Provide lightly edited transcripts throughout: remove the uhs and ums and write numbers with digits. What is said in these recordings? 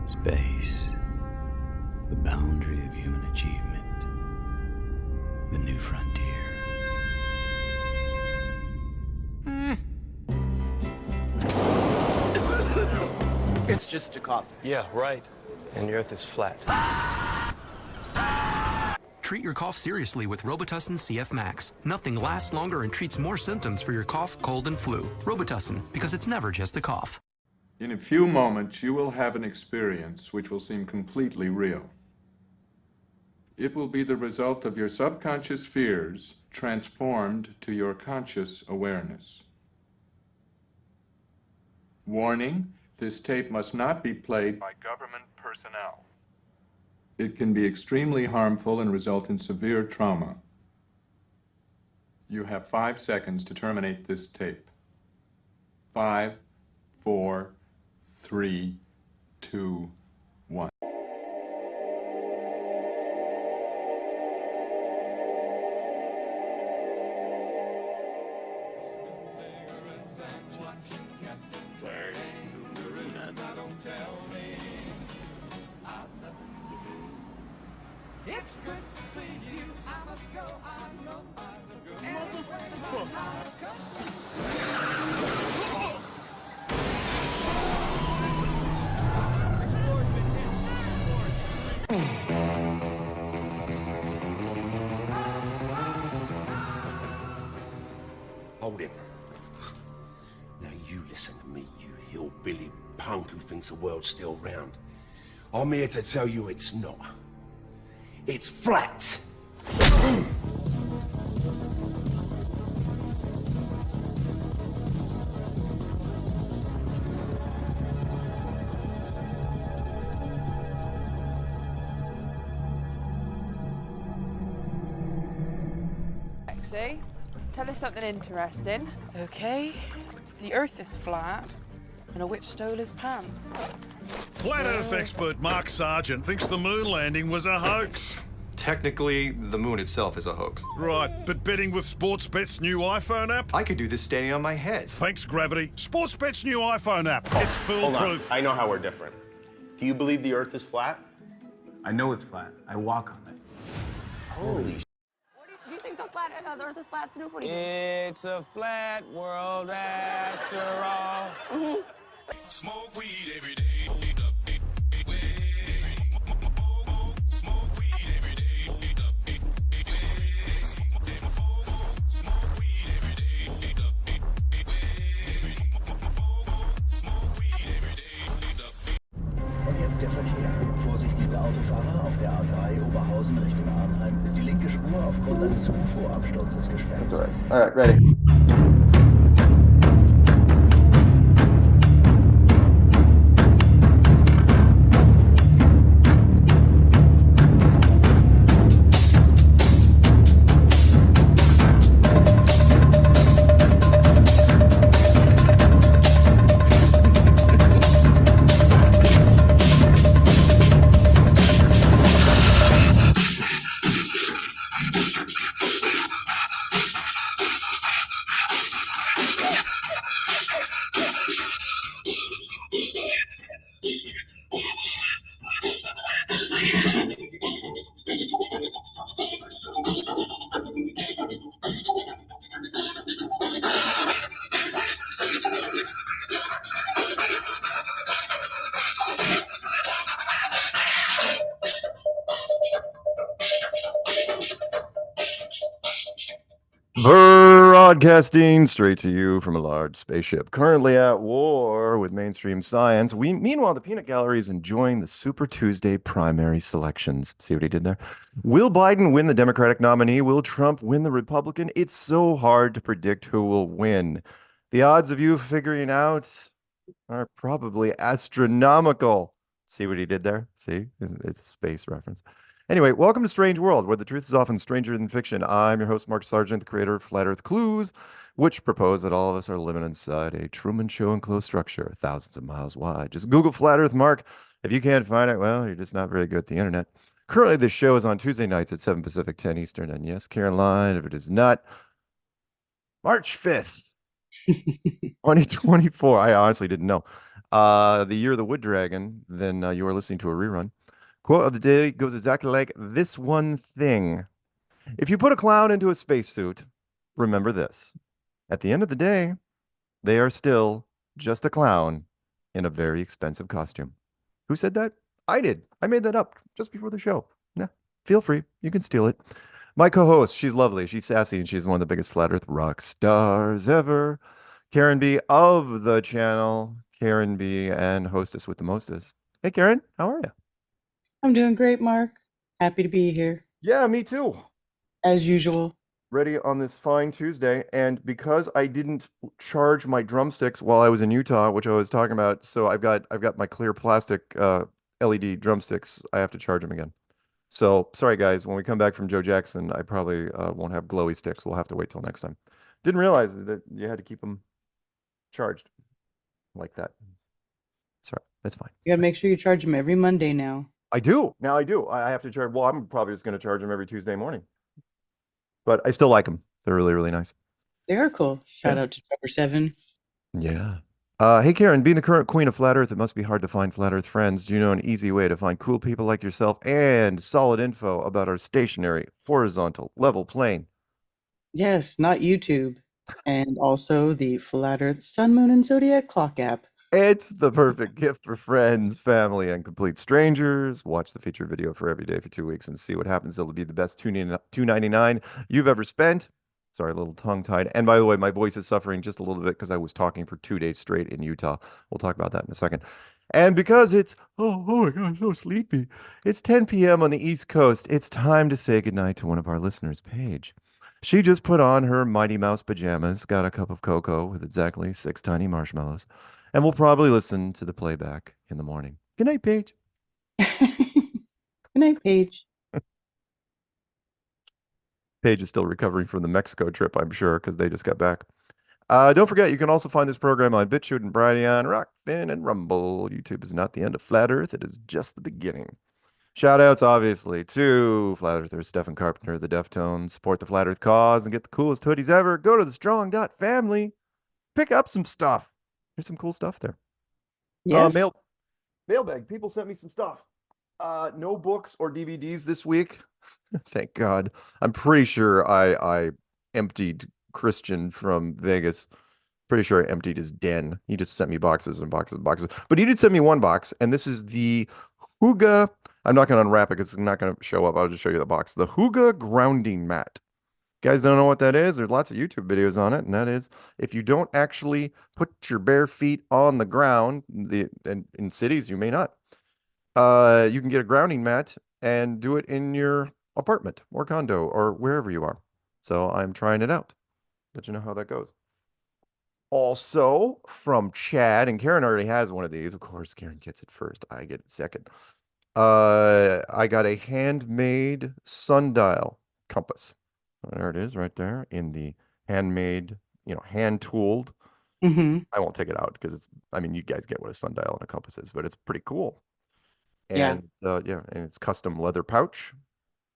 Space, the boundary of human achievement, the new frontier. It's just a cough. Yeah, right. And the Earth is flat. Treat your cough seriously with Robitussin CF Max. Nothing lasts longer and treats more symptoms for your cough, cold, and flu. Robitussin, because it's never just a cough. In a few moments, you will have an experience which will seem completely real. It will be the result of your subconscious fears transformed to your conscious awareness. Warning, this tape must not be played by government personnel. It can be extremely harmful and result in severe trauma. You have 5 seconds to terminate this tape. 5, 4, 3, 2, 1. Hold him. Now you listen to me, you hillbilly punk who thinks the world's still round. I'm here to tell you it's not. It's flat. Lexi, tell us something interesting. Okay, the Earth is flat, and a witch stole his pants. Flat Earth expert Mark Sargent thinks the moon landing was a hoax. Technically, the moon itself is a hoax. Right, but betting with Sportsbet's new iPhone app? I could do this standing on my head. Thanks, Gravity. Sportsbet's new iPhone app. It's foolproof. I know how we're different. Do you believe the Earth is flat? I know it's flat. I walk on it. Holy Do you think the Earth is flat, Snoop? What do you It's a flat world after all. Smoke weed every day. Und jetzt der Verkehr. Vorsicht, liebe Autofahrer, auf der A3 Oberhausen Richtung Arnheim ist die linke Spur aufgrund eines UFO-Absturzes gesperrt. That's all right. All right, ready. Broadcasting straight to you from a large spaceship, currently at war with mainstream science. Meanwhile, the Peanut Gallery is enjoying the Super Tuesday primary selections. See what he did there? Will Biden win the Democratic nominee? Will Trump win the Republican? It's so hard to predict who will win. The odds of you figuring out are probably astronomical. See what he did there? See? It's a space reference. Anyway, welcome to Strange World, where the truth is often stranger than fiction. I'm your host, Mark Sargent, the creator of Flat Earth Clues, which propose that all of us are living inside a Truman Show enclosed structure, thousands of miles wide. Just Google Flat Earth, Mark. If you can't find it, well, you're just not very good at the internet. Currently, this show is on Tuesday nights at 7 Pacific, 10 Eastern. And yes, Caroline, if it is not March 5th, 2024, I honestly didn't know. The year of the Wood Dragon, then you are listening to a rerun. Quote of the day goes exactly like this one thing. If you put a clown into a spacesuit, remember this. At the end of the day, they are still just a clown in a very expensive costume. Who said that? I did. I made that up just before the show. Yeah, feel free. You can steal it. My co-host, she's lovely. She's sassy, and she's one of the biggest Flat Earth rock stars ever. Karen B of the channel. Karen B and hostess with the mostest. Hey, Karen, how are you? I'm doing great, Mark. Happy to be here. Yeah, me too. As usual. Ready on this fine Tuesday. And because I didn't charge my drumsticks while I was in Utah, which I was talking about, so I've got my clear plastic LED drumsticks. I have to charge them again. So sorry, guys. When we come back from Joe Jackson, I probably won't have glowy sticks. We'll have to wait till next time. Didn't realize that you had to keep them charged like that. Sorry, that's fine. You gotta make sure you charge them every Monday now. I do. Now I do. I have to charge. Well, I'm probably just going to charge them every Tuesday morning. But I still like them. They're really, really nice. They are cool. Shout out to Trevor 7. Yeah. Hey, Karen, being the current queen of Flat Earth, it must be hard to find Flat Earth friends. Do you know an easy way to find cool people like yourself and solid info about our stationary, horizontal, level plane? Yes, not YouTube. And also the Flat Earth Sun, Moon, and Zodiac Clock app. It's the perfect gift for friends, family, and complete strangers. Watch the feature video for every day for 2 weeks and see what happens. It'll be the best $2.99 you've ever spent. Sorry, a little tongue-tied. And by the way, my voice is suffering just a little bit because I was talking for 2 days straight in Utah. We'll talk about that in a second. And because it's, oh my God, I'm so sleepy. It's 10 p.m. on the East Coast. It's time to say goodnight to one of our listeners, Paige. She just put on her Mighty Mouse pajamas, got a cup of cocoa with exactly 6 tiny marshmallows, and we'll probably listen to the playback in the morning. Good night, Paige. Good night, Paige. Paige is still recovering from the Mexico trip, I'm sure, because they just got back. Don't forget, you can also find this program on BitChute and Brighteon, Rockfin, and Rumble. YouTube is not the end of Flat Earth. It is just the beginning. Shout-outs, obviously, to Flat Earthers, Stephen Carpenter, the Deftones. Support the Flat Earth cause and get the coolest hoodies ever. Go to the Strong.family. Pick up some stuff. There's some cool stuff there. Yes. Mailbag. People sent me some stuff. No books or DVDs this week. Thank God. I'm pretty sure I emptied Christian from Vegas. Pretty sure I emptied his den. He just sent me boxes and boxes and boxes. But he did send me one box, and this is the Huga. I'm not going to unwrap it because it's not going to show up. I'll just show you the box. The Huga grounding mat. Guys don't know what that is? There's lots of YouTube videos on it, and that is if you don't actually put your bare feet on the ground, in cities you may not, you can get a grounding mat and do it in your apartment or condo or wherever you are. So I'm trying it out. Let you know how that goes. Also from Chad, and Karen already has one of these. Of course, Karen gets it first. I get it second. I got a handmade sundial compass. There it is right there in the handmade, hand-tooled. Mm-hmm. I won't take it out because it's, you guys get what a sundial and a compass is, but it's pretty cool. Yeah. And and it's custom leather pouch,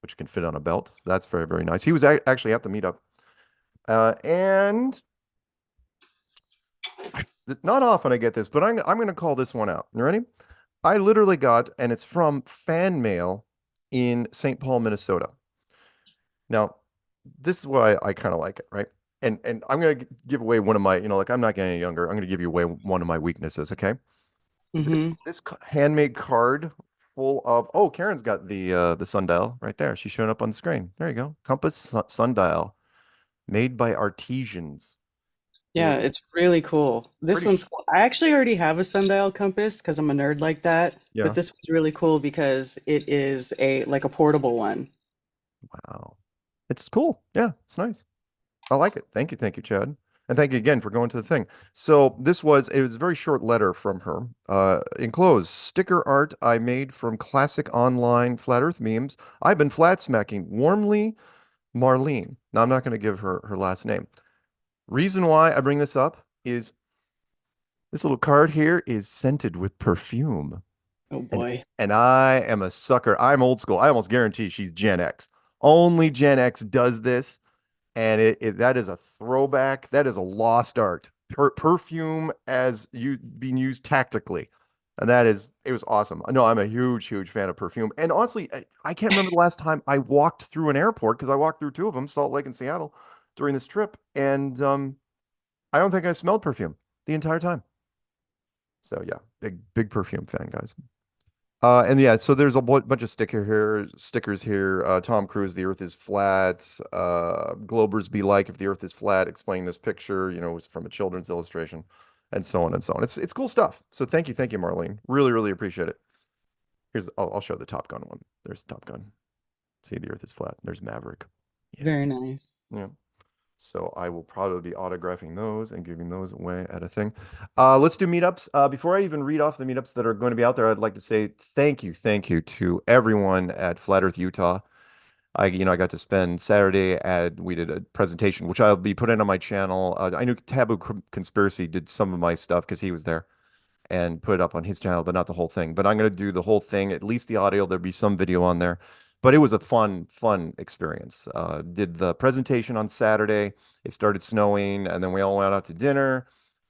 which can fit on a belt. So that's very, very nice. He was actually at the meetup. And not often I get this, but I'm going to call this one out. You ready? I literally got, and it's from fan mail in St. Paul, Minnesota. Now, this is why I kind of like it, right? And I'm going to give away one of my, I'm not getting any younger. I'm going to give you away one of my weaknesses, okay? Mm-hmm. This handmade card full of, oh, Karen's got the sundial right there. She's showing up on the screen. There you go. Compass sundial made by artisans. Yeah, it's really cool. This one's cool. I actually already have a sundial compass because I'm a nerd like that. Yeah. But this one's really cool because it is a portable one. Wow. It's cool. Yeah, it's nice. I like it. Thank you, Chad. And thank you again for going to the thing. So it was a very short letter from her. Enclosed, sticker art I made from classic online Flat Earth memes. I've been flat smacking. Warmly, Marlene. Now, I'm not going to give her last name. Reason why I bring this up is this little card here is scented with perfume. Oh boy. And I am a sucker. I'm old school. I almost guarantee she's Gen X. Only Gen X does this, and that is a throwback. That is a lost art. Perfume as being used tactically, and it was awesome. No, I'm a huge fan of perfume. And honestly, I can't remember the last time I walked through an airport because I walked through two of them, Salt Lake and Seattle, during this trip, and I don't think I smelled perfume the entire time. So yeah, big perfume fan, guys. And yeah, so there's a bunch of stickers here. Tom Cruise, the Earth is flat. Globers be like if the Earth is flat. Explaining this picture, it's from a children's illustration, and so on and so on. It's cool stuff. So thank you, Marlene. Really appreciate it. I'll show the Top Gun one. There's Top Gun. See, the Earth is flat. There's Maverick. Yeah. Very nice. Yeah. So I will probably be autographing those and giving those away at a thing. Let's do meetups. Before I even read off the meetups that are going to be out there, I'd like to say thank you to everyone at Flat Earth Utah. I got to spend Saturday we did a presentation, which I'll be putting on my channel. I knew Taboo Conspiracy did some of my stuff because he was there and put it up on his channel, but not the whole thing. But I'm going to do the whole thing, at least the audio. There'll be some video on there. But it was a fun experience. Did the presentation on Saturday. It started snowing, and then we all went out to dinner.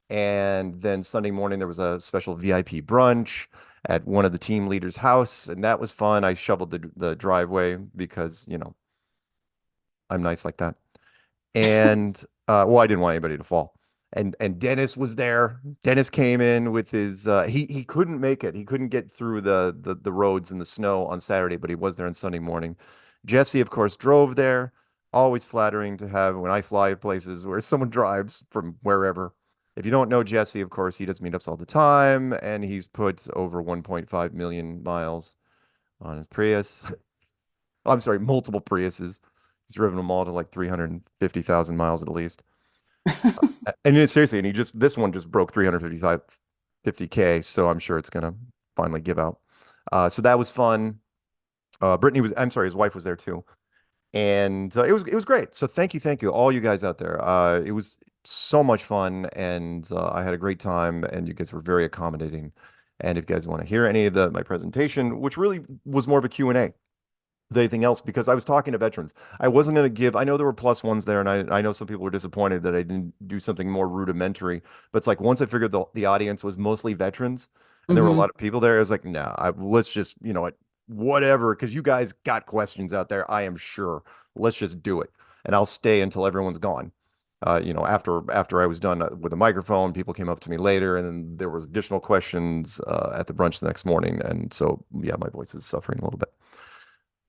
And then Sunday morning, there was a special VIP brunch at one of the team leaders' house, and that was fun. I shoveled the driveway because, I'm nice like that. And, well, I didn't want anybody to fall. And Dennis was there. Dennis came in with his he couldn't make it. He couldn't get through the roads in the snow on Saturday, but he was there on Sunday morning. Jesse, of course, drove there. Always flattering to have when I fly places where someone drives from wherever. If you don't know Jesse, of course, he does meetups all the time, and he's put over 1.5 million miles on his Prius. I'm sorry, multiple Priuses. He's driven them all to like 350,000 miles at least. And seriously, and this one just broke 50K, so I'm sure it's gonna finally give out. So that was fun. I'm sorry, his wife was there too, and it was great. So thank you, all you guys out there. It was so much fun, and I had a great time, and you guys were very accommodating. And if you guys want to hear any of my presentation, which really was more of a Q&A than anything else, because I was talking to veterans. I wasn't going to give, I know there were plus ones there, and I know some people were disappointed that I didn't do something more rudimentary, but it's like once I figured the audience was mostly veterans, and there were a lot of people there, I was like, nah, let's just, whatever, because you guys got questions out there, I am sure. Let's just do it. And I'll stay until everyone's gone. After I was done with the microphone, people came up to me later, and then there was additional questions at the brunch the next morning. And so, yeah, my voice is suffering a little bit.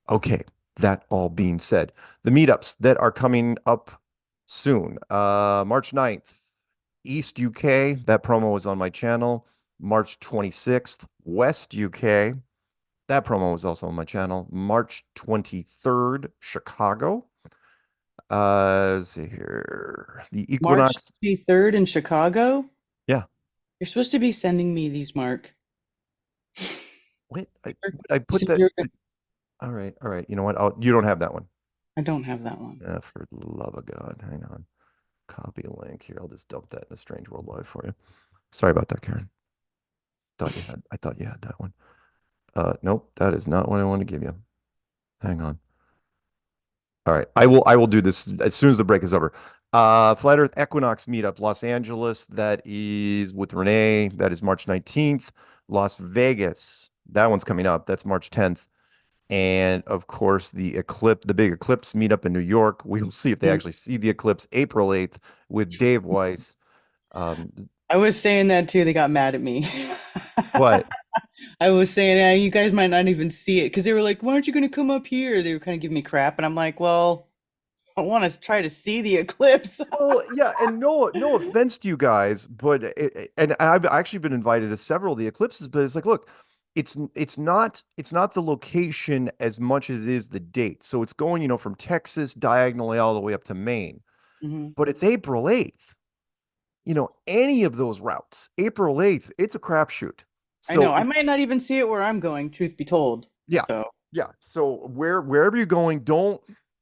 Okay, that all being said, the meetups that are coming up soon. March 9th, East UK, that promo is on my channel. March 26th, West UK, that promo is also on my channel. March 23rd, Chicago. Let's see here. The Equinox. March 23rd in Chicago? Yeah. You're supposed to be sending me these, Mark. Wait, I put that. All right. You know what? You don't have that one. I don't have that one. For the love of God, hang on. Copy a link here. I'll just dump that in the Strange World Live for you. Sorry about that, Karen. I thought you had that one. Nope, that is not what I want to give you. Hang on. All right, I will do this as soon as the break is over. Flat Earth Equinox meetup, Los Angeles. That is with Renee. That is March 19th. Las Vegas. That one's coming up. That's March 10th. And of course, the big eclipse meetup in New York. We will see if they actually see the eclipse April 8th with Dave Weiss. I was saying that too. They got mad at me. What? I was saying, you guys might not even see it because they were like, why aren't you going to come up here? They were kind of giving me crap. And I'm like, well, I want to try to see the eclipse. Well, yeah. And no offense to you guys, but and I've actually been invited to several of the eclipses, but it's like, look, it's not the location as much as is the date. So it's going, from Texas diagonally all the way up to Maine, but it's April 8th. Any of those routes, April 8th, it's a crapshoot. So, I know. I might not even see it where I'm going, truth be told. Yeah. So wherever you're going,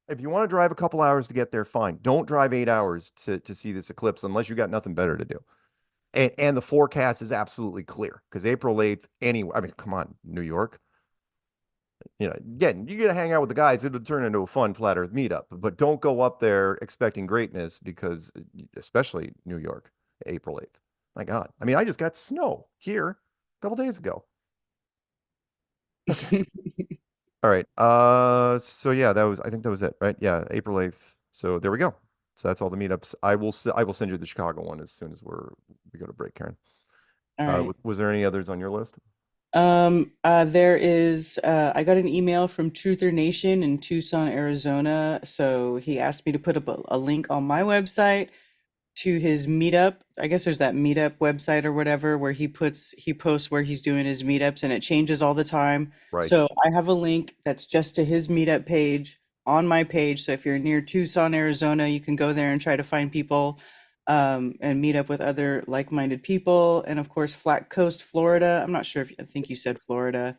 if you want to drive a couple hours to get there, fine. Don't drive 8 hours to see this eclipse unless you got nothing better to do. And the forecast is absolutely clear because April 8th, anyway, I mean, come on, New York. Again, you got to hang out with the guys. It'll turn into a fun flat earth meetup, but don't go up there expecting greatness because, especially New York, April 8th. My God. I mean, I just got snow here a couple days ago. Okay. All right. So yeah, I think that was it, right? Yeah, April 8th. So there we go. So that's all the meetups. I will send you the Chicago one as soon as we go to break, Karen. All right. Was there any others on your list? There is, I got an email from Truther Nation in Tucson, Arizona. So he asked me to put up a link on my website to his meetup. I guess there's that meetup website or whatever where he posts where he's doing his meetups, and it changes all the time. Right. So I have a link that's just to his meetup page on my page. So if you're near Tucson, Arizona, you can go there and try to find people and meet up with other like-minded people. And of course, Flat Coast, Florida. I'm not sure I think you said Florida.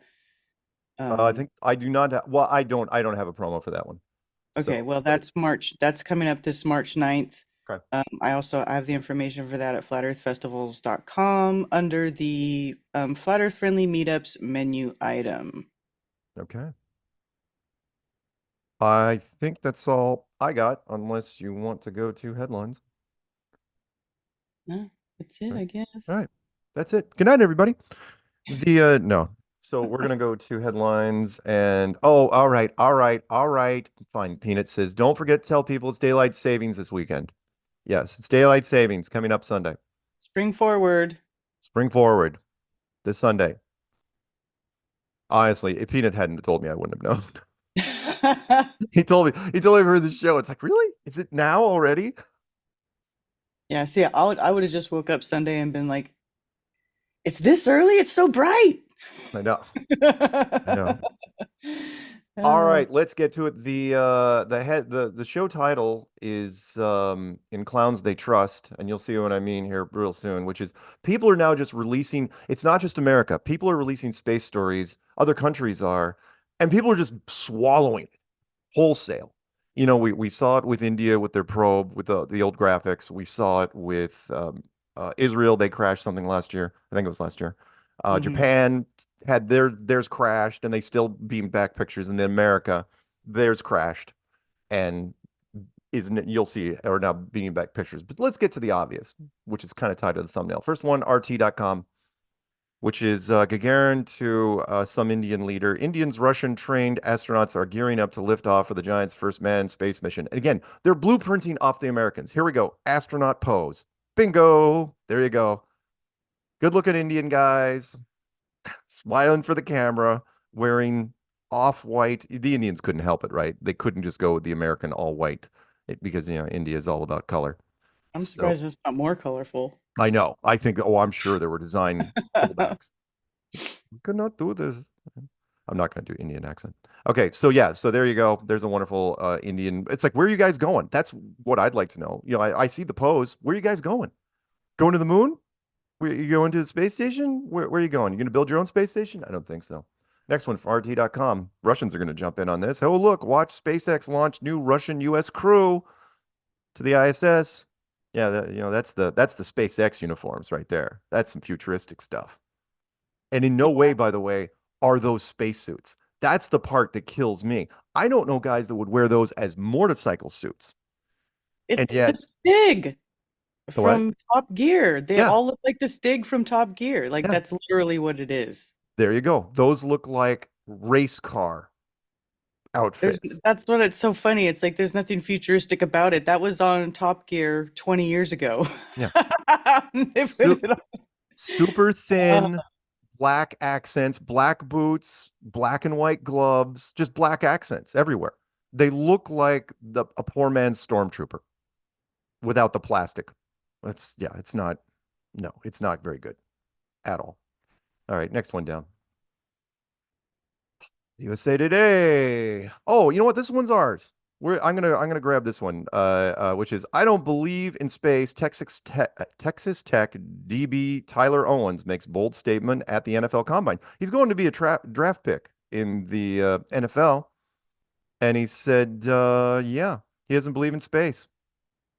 I think I do not have, well, I don't have a promo for that one. Okay, So, well, that's coming up this March 9th. Okay. I have the information for that at flatearthfestivals.com under the Flat Earth Friendly Meetups menu item. Okay. I think that's all I got, unless you want to go to headlines. No, that's it, I guess. All right. That's it. Good night, everybody. No. So we're gonna go to headlines and all right. Fine. Peanut says, don't forget to tell people it's daylight savings this weekend. Yes, it's daylight savings coming up Sunday. Spring forward. Spring forward this Sunday. Honestly, if Peanut hadn't told me, I wouldn't have known. He told me for the show. It's like, really? Is it now already? Yeah, see, I would have just woke up Sunday and been like, it's this early? It's so bright. I know. I know. All right, let's get to it. The show title is In Clowns They Trust, and you'll see what I mean here real soon, which is people are now just releasing, it's not just America. People are releasing space stories, other countries are, and people are just swallowing it wholesale. We saw it with India with their probe, with the old graphics. We saw it with Israel. They crashed something last year. I think it was last year. Japan had theirs crashed and they still beamed back pictures. And then America, theirs crashed and you'll see are now beaming back pictures. But let's get to the obvious, which is kind of tied to the thumbnail. First one, RT.com, which is Gagarin to some Indian leader. Indians, Russian trained astronauts are gearing up to lift off for the Giants' first manned space mission. And again, they're blueprinting off the Americans. Here we go. Astronaut pose. Bingo. There you go. Good looking Indian guys, smiling for the camera, wearing off-white. The Indians couldn't help it, right? They couldn't just go with the American all-white because, India is all about color. I'm surprised it's not more colorful. I know. I think, I'm sure there were design pullbacks. We could not do this. I'm not going to do Indian accent. Okay, so there you go. There's a wonderful Indian. It's like, where are you guys going? That's what I'd like to know. I see the pose. Where are you guys going? Going to the moon? You going to the space station? Where are you going? You going to build your own space station? I don't think so. Next one from RT.com. Russians are going to jump in on this. Oh, look, watch SpaceX launch new Russian-U.S. crew to the ISS. Yeah, that's the SpaceX uniforms right there. That's some futuristic stuff. And in no way, by the way, are those spacesuits. That's the part that kills me. I don't know guys that would wear those as motorcycle suits. It's the Stig from Top Gear. They all look like the Stig from Top Gear. That's literally what it is. There you go. Those look like race car outfits. That's what it's so funny. It's like there's nothing futuristic about it. That was on Top Gear 20 years ago. Yeah. Super thin, black accents, black boots, black and white gloves, just black accents everywhere. They look like a poor man's stormtrooper without the plastic. It's not very good at all. All right, next one down. USA Today. Oh, you know what? This one's ours. I'm gonna grab this one, which is I don't believe in space. Texas Tech DB Tyler Owens makes bold statement at the NFL Combine. He's going to be a draft pick in the NFL, and he said, he doesn't believe in space.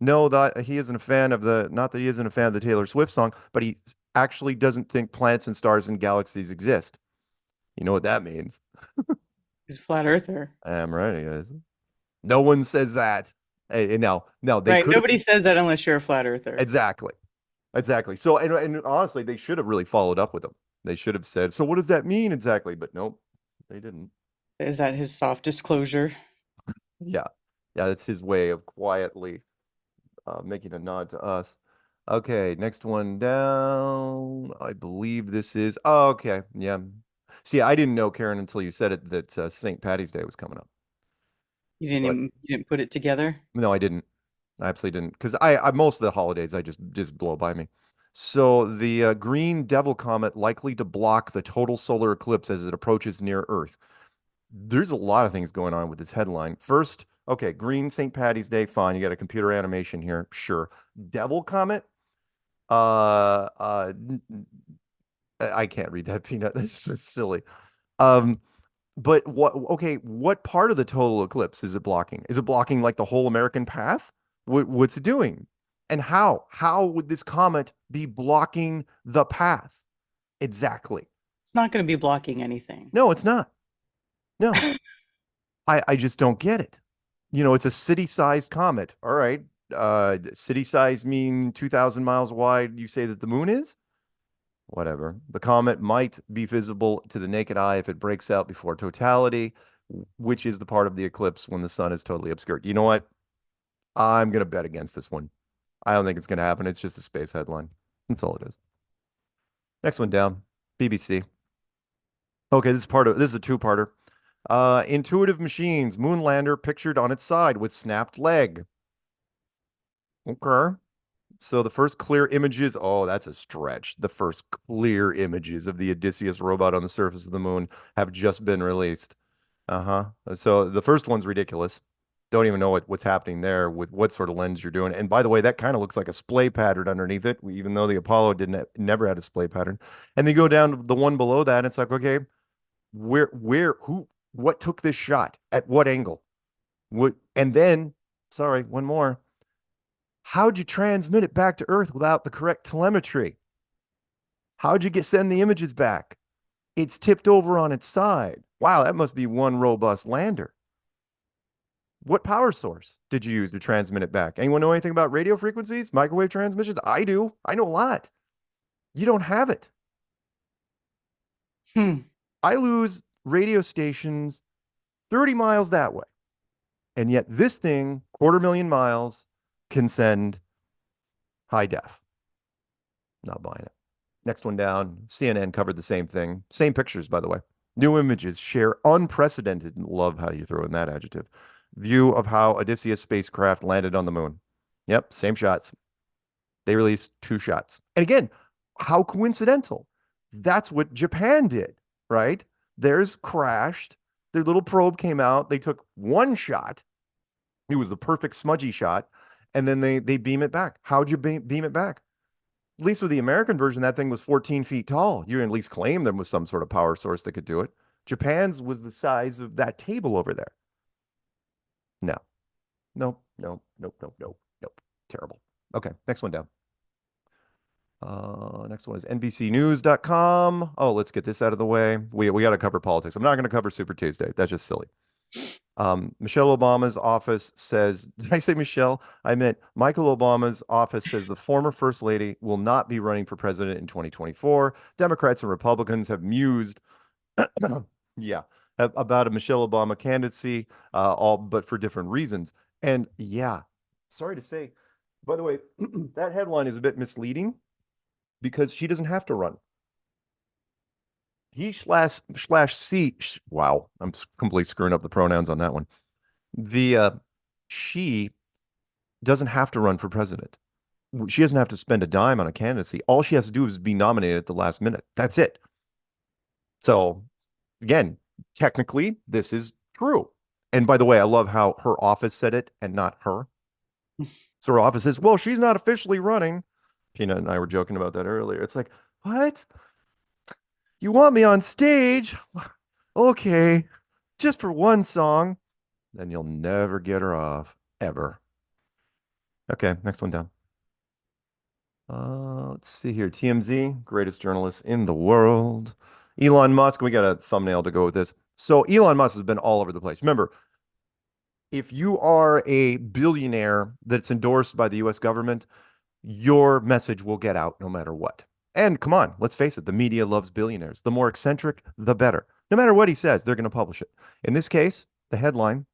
No, that he isn't a fan of the, not that he isn't a fan of the Taylor Swift song, but he actually doesn't think planets and stars and galaxies exist. You know what that means? He's a flat earther. I'm right, he is. No one says that. No, they Right. could. Nobody says that unless you're a flat earther. Exactly. So, and honestly, they should have really followed up with him. They should have said, so what does that mean exactly? But nope, they didn't. Is that his soft disclosure? Yeah. Yeah, that's his way of quietly making a nod to us. Okay, next one down. I believe this is, oh, okay. Yeah. See, I didn't know, Karen, until you said it, that St. Patty's Day was coming up. You didn't put it together? No, I didn't. I absolutely didn't. Because I most of the holidays, I just blow by me. So the green devil comet likely to block the total solar eclipse as it approaches near Earth. There's a lot of things going on with this headline. First, okay, green St. Patty's Day, fine. You got a computer animation here, sure. Devil comet, I can't read that, Peanut. This is silly. But what part of the total eclipse is it blocking? Is it blocking like the whole American path? What's it doing? And how? How would this comet be blocking the path? Exactly. It's not going to be blocking anything. No, it's not. No. I just don't get it. You know, it's a city-sized comet. All right. City-sized mean 2,000 miles wide. You say that the moon is? Whatever. The comet might be visible to the naked eye if it breaks out before totality, which is the part of the eclipse when the sun is totally obscured. You know what? I'm going to bet against this one. I don't think it's going to happen. It's just a space headline. That's all it is. Next one down. BBC. Okay, this is a two-parter. Intuitive machines, moon lander pictured on its side with snapped leg. Okay. So the first clear images, oh, that's a stretch. The first clear images of the Odysseus robot on the surface of the moon have just been released. So the first one's ridiculous. Don't even know what's happening there with what sort of lens you're doing. And by the way, that kind of looks like a splay pattern underneath it, even though the Apollo never had a splay pattern. And they go down to the one below that, and it's like, okay, what took this shot? At what angle? And then, sorry, one more. How'd you transmit it back to Earth without the correct telemetry? How'd you send the images back? It's tipped over on its side. Wow, that must be one robust lander. What power source did you use to transmit it back? Anyone know anything about radio frequencies, microwave transmissions? I do. I know a lot. You don't have it. I lose radio stations 30 miles that way. And yet this thing, 250,000 miles, can send high def. Not buying it. Next one down. CNN covered the same thing. Same pictures, by the way. New images share unprecedented, love how you throw in that adjective, view of how Odysseus spacecraft landed on the moon. Yep, same shots. They released 2 shots. And again, how coincidental. That's what Japan did, right? Theirs crashed. Their little probe came out. They took 1 shot. It was the perfect smudgy shot. And then they beam it back. How'd you beam it back? At least with the American version, that thing was 14 feet tall. You at least claim there was some sort of power source that could do it. Japan's was the size of that table over there. No. Nope. Terrible. Okay, next one down. Next one is NBCnews.com. Oh, let's get this out of the way. We got to cover politics. I'm not going to cover Super Tuesday. That's just silly. Michelle Obama's office says, did I say Michelle? I meant Michael Obama's office says the former first lady will not be running for president in 2024. Democrats and Republicans have mused about a Michelle Obama candidacy, all but for different reasons. And yeah, sorry to say, by the way, that headline is a bit misleading because she doesn't have to run. He slash C. Wow, I'm completely screwing up the pronouns on that one. She doesn't have to run for president. She doesn't have to spend a dime on a candidacy. All she has to do is be nominated at the last minute. That's it. So, again, technically, this is true. And by the way, I love how her office said it and not her. So her office says, well, she's not officially running. Peanut and I were joking about that earlier. It's like, what? You want me on stage? Okay, just for one song. Then you'll never get her off, ever. Okay, next one down. Let's see here. TMZ, greatest journalist in the world. Elon Musk, we got a thumbnail to go with this. So Elon Musk has been all over the place. Remember, if you are a billionaire that's endorsed by the US government, your message will get out no matter what. And come on, let's face it, the media loves billionaires. The more eccentric, the better. No matter what he says, they're going to publish it. In this case, the headline,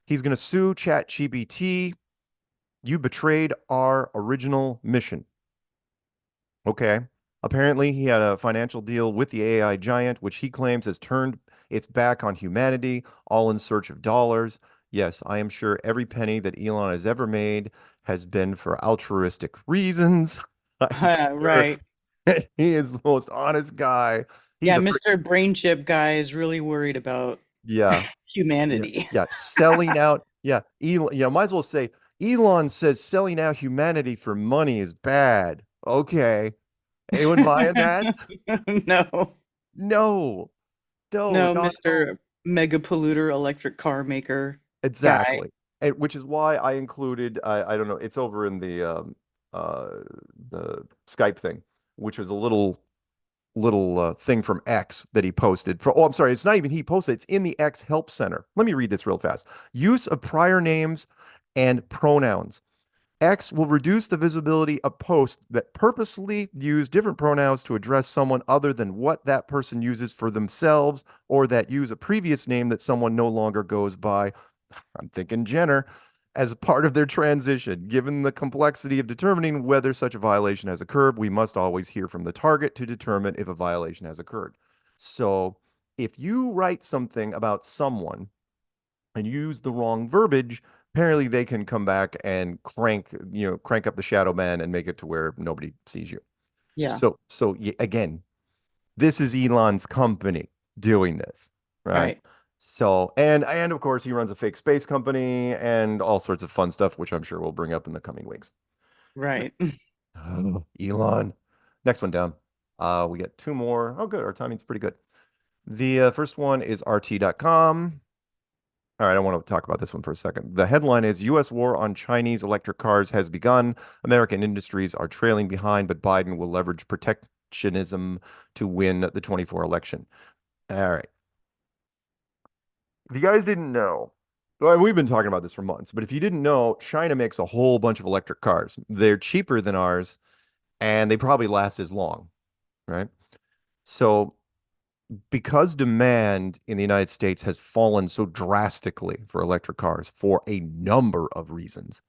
he's going to sue ChatGPT. You betrayed our original mission. Okay. Apparently, he had a financial deal with the AI giant, which he claims has turned its back on humanity, all in search of dollars. Yes, I am sure every penny that Elon has ever made has been for altruistic reasons. I'm sure Right. he is the most honest guy. He's Yeah, a Mr. Brain Chip guy is really worried about yeah. humanity. Yeah, selling out. Yeah, Elon, might as well say Elon says selling out humanity for money is bad. Okay. Anyone buying that? No. No. No, No, not at all. Mr. Mega Polluter electric car maker guy. Exactly. And which is why I included I don't know, it's over in the Skype thing, which was a little thing from X that he posted for, oh, I'm sorry, it's not even he posted, it's in the X Help Center. Let me read this real fast. Use of prior names and pronouns. X will reduce the visibility of posts that purposely use different pronouns to address someone other than what that person uses for themselves, or that use a previous name that someone no longer goes by. I'm thinking Jenner, as a part of their transition. Given the complexity of determining whether such a violation has occurred, we must always hear from the target to determine if a violation has occurred. So if you write something about someone and use the wrong verbiage, apparently they can come back and crank up the shadow ban and make it to where nobody sees you. Yeah. So again, this is Elon's company doing this, right? So, and of course, he runs a fake space company and all sorts of fun stuff, which I'm sure we'll bring up in the coming weeks. Right. Oh, Elon. Next one down. We got two more. Oh, good. Our timing's pretty good. The first one is RT.com. All right, I want to talk about this one for a second. The headline is U.S. war on Chinese electric cars has begun. American industries are trailing behind, but Biden will leverage protectionism to win the 24 election. All right. If you guys didn't know, well, we've been talking about this for months, but if you didn't know, China makes a whole bunch of electric cars. They're cheaper than ours, and they probably last as long, right? So because demand in the United States has fallen so drastically for electric cars for a number of reasons,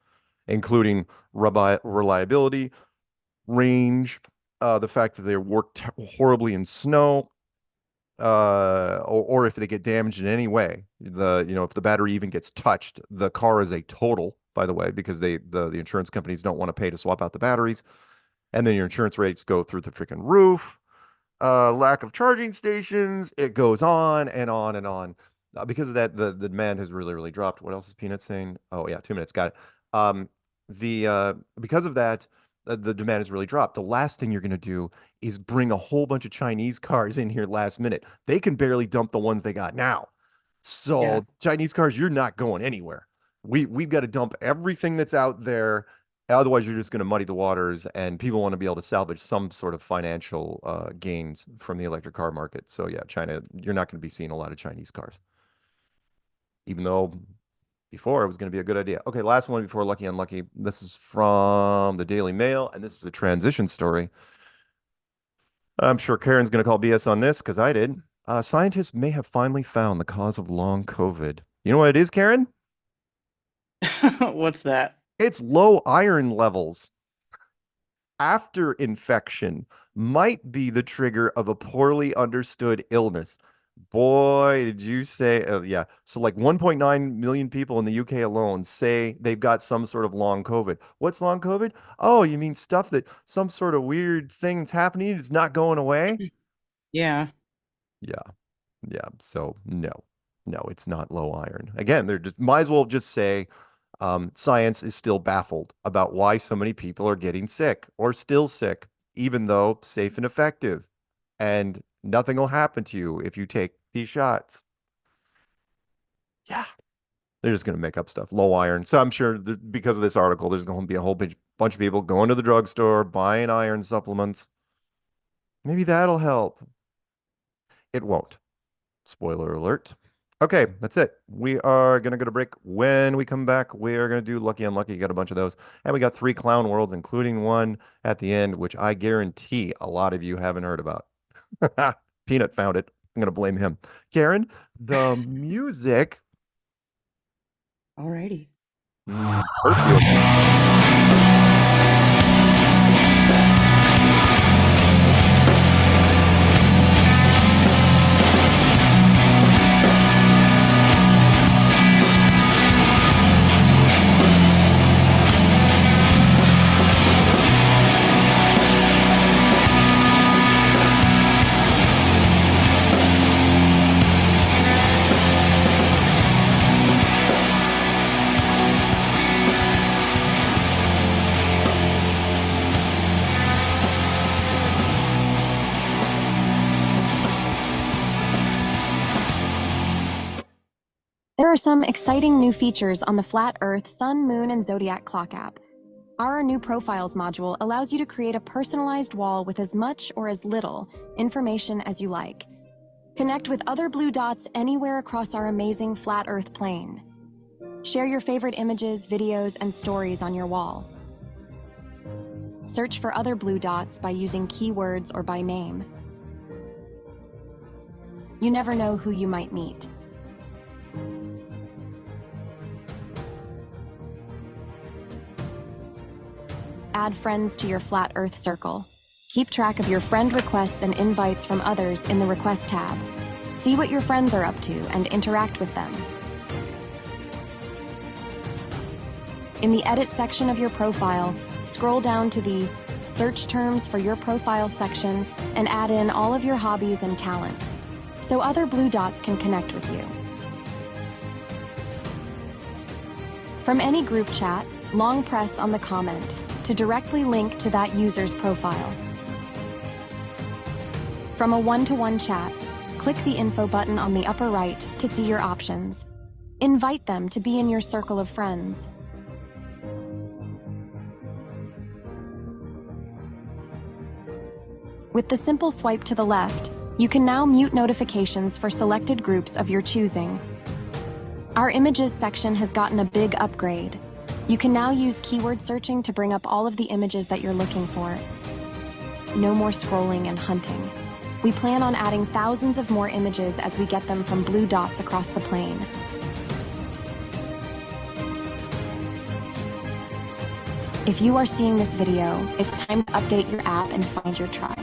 including reliability, range, the fact that they work horribly in snow, or if they get damaged in any way, if the battery even gets touched, the car is a total, by the way, because the insurance companies don't want to pay to swap out the batteries, and then your insurance rates go through the freaking roof. Lack of charging stations, it goes on and on and on. Because of that, the demand has really, really dropped. What else is Peanut saying? Oh yeah, 2 minutes, got it. Because of that, the demand has really dropped. The last thing you're going to do is bring a whole bunch of Chinese cars in here last minute. They can barely dump the ones they got now. So Chinese cars, you're not going anywhere. We've got to dump everything that's out there. Otherwise, you're just going to muddy the waters, and people want to be able to salvage some sort of financial gains from the electric car market. So yeah, China, you're not going to be seeing a lot of Chinese cars. Even though before it was going to be a good idea. Okay, last one before Lucky Unlucky. This is from the Daily Mail, and this is a transition story. I'm sure Karen's going to call BS on this because I did. Scientists may have finally found the cause of long COVID. You know what it is, Karen? What's that? It's low iron levels. After infection might be the trigger of a poorly understood illness. Boy, did you say, yeah. So like 1.9 million people in the UK alone say they've got some sort of long COVID. What's long COVID? Oh, you mean stuff that some sort of weird thing's happening, it's not going away? Yeah. Yeah. Yeah. So no, it's not low iron. Again, they're just might as well just say science is still baffled about why so many people are getting sick or still sick, even though safe and effective. And nothing will happen to you if you take these shots. Yeah. They're just going to make up stuff. Low iron. So I'm sure because of this article, there's going to be a whole bunch of people going to the drugstore, buying iron supplements. Maybe that'll help. It won't. Spoiler alert. Okay, that's it. We are going to go to break. When we come back, we are going to do Lucky Unlucky. You got a bunch of those. And we got 3 clown worlds, including one at the end, which I guarantee a lot of you haven't heard about. Peanut found it. I'm going to blame him. Karen, the music. Alrighty. There are some exciting new features on the Flat Earth, Sun, Moon, and Zodiac Clock app. Our new Profiles module allows you to create a personalized wall with as much or as little information as you like. Connect with other blue dots anywhere across our amazing Flat Earth plane. Share your favorite images, videos, and stories on your wall. Search for other blue dots by using keywords or by name. You never know who you might meet. Add friends to your Flat Earth circle. Keep track of your friend requests and invites from others in the Request tab. See what your friends are up to and interact with them. In the Edit section of your profile, scroll down to the Search Terms for Your Profile section and add in all of your hobbies and talents, so other blue dots can connect with you. From any group chat, long press on the comment to directly link to that user's profile. From a one-to-one chat, click the info button on the upper right to see your options. Invite them to be in your circle of friends. With the simple swipe to the left, you can now mute notifications for selected groups of your choosing. Our Images section has gotten a big upgrade. You can now use keyword searching to bring up all of the images that you're looking for. No more scrolling and hunting. We plan on adding thousands of more images as we get them from blue dots across the plane. If you are seeing this video, it's time to update your app and find your tribe.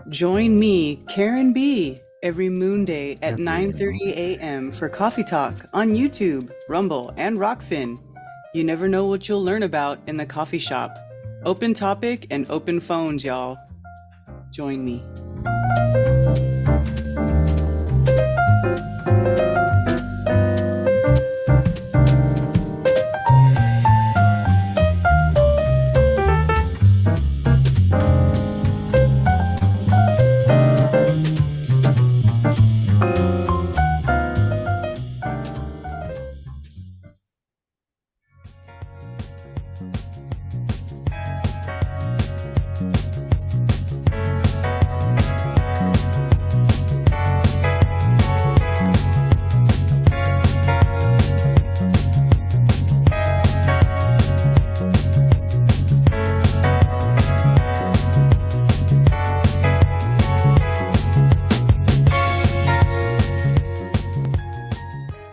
Join me, Karen B, every moon day at 9:30 a.m. for Coffee Talk on YouTube, Rumble, and Rockfin. You never know what you'll learn about in the coffee shop. Open topic and open phones, y'all. Join me.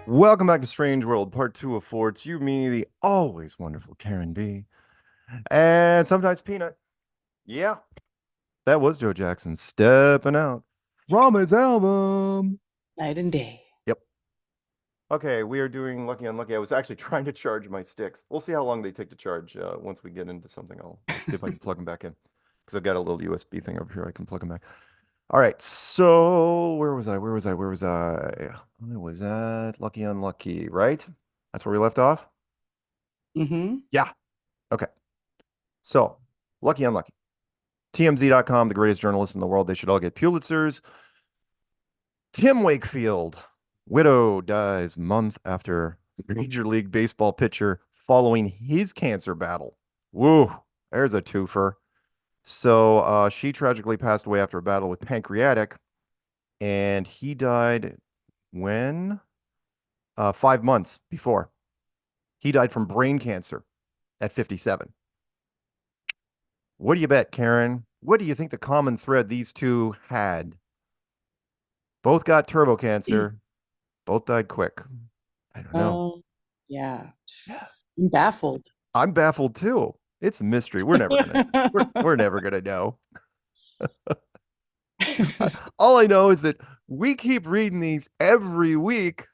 Welcome back to Strange World, part 2 of 4. It's you, me, the always wonderful Karen B. And sometimes Peanut. Yeah, that was Joe Jackson stepping out from his album. Night and Day. Yep. Okay, we are doing Lucky Unlucky. I was actually trying to charge my sticks. We'll see how long they take to charge once we get into something. I'll see if I can plug them back in. Because I've got a little USB thing over here I can plug them back. All right. So where was I? Where was I? Where was I? I was at Lucky Unlucky, right? That's where we left off? Mm-hmm. Yeah. Okay. So Lucky Unlucky. TMZ.com, the greatest journalists in the world. They should all get Pulitzers. Tim Wakefield, widow, dies month after Major League Baseball pitcher following his cancer battle. Woo, there's a twofer. So she tragically passed away after a battle with pancreatic, and he died when? 5 months before. He died from brain cancer at 57. What do you bet, Karen? What do you think the common thread these two had? Both got turbo cancer. Both died quick. I don't know. Yeah. I'm baffled. I'm baffled too. It's a mystery. We're never gonna we're never gonna know. All I know is that we keep reading these every week,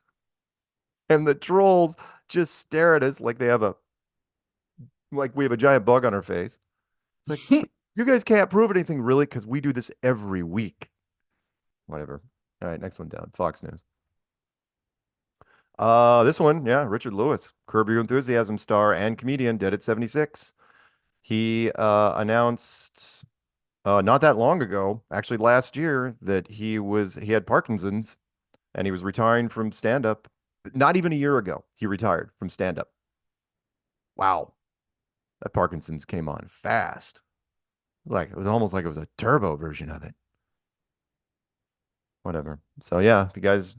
and the trolls just stare at us like we have a giant bug on our face. It's like you guys can't prove anything really because we do this every week. Whatever. All right, next one down. Fox News. This one, yeah, Richard Lewis, Curb Your Enthusiasm star and comedian, dead at 76. He announced not that long ago, actually last year, that he had Parkinson's and he was retiring from stand-up. Not even a year ago, he retired from stand-up. Wow. That Parkinson's came on fast. It was almost like it was a turbo version of it. Whatever. So yeah, you guys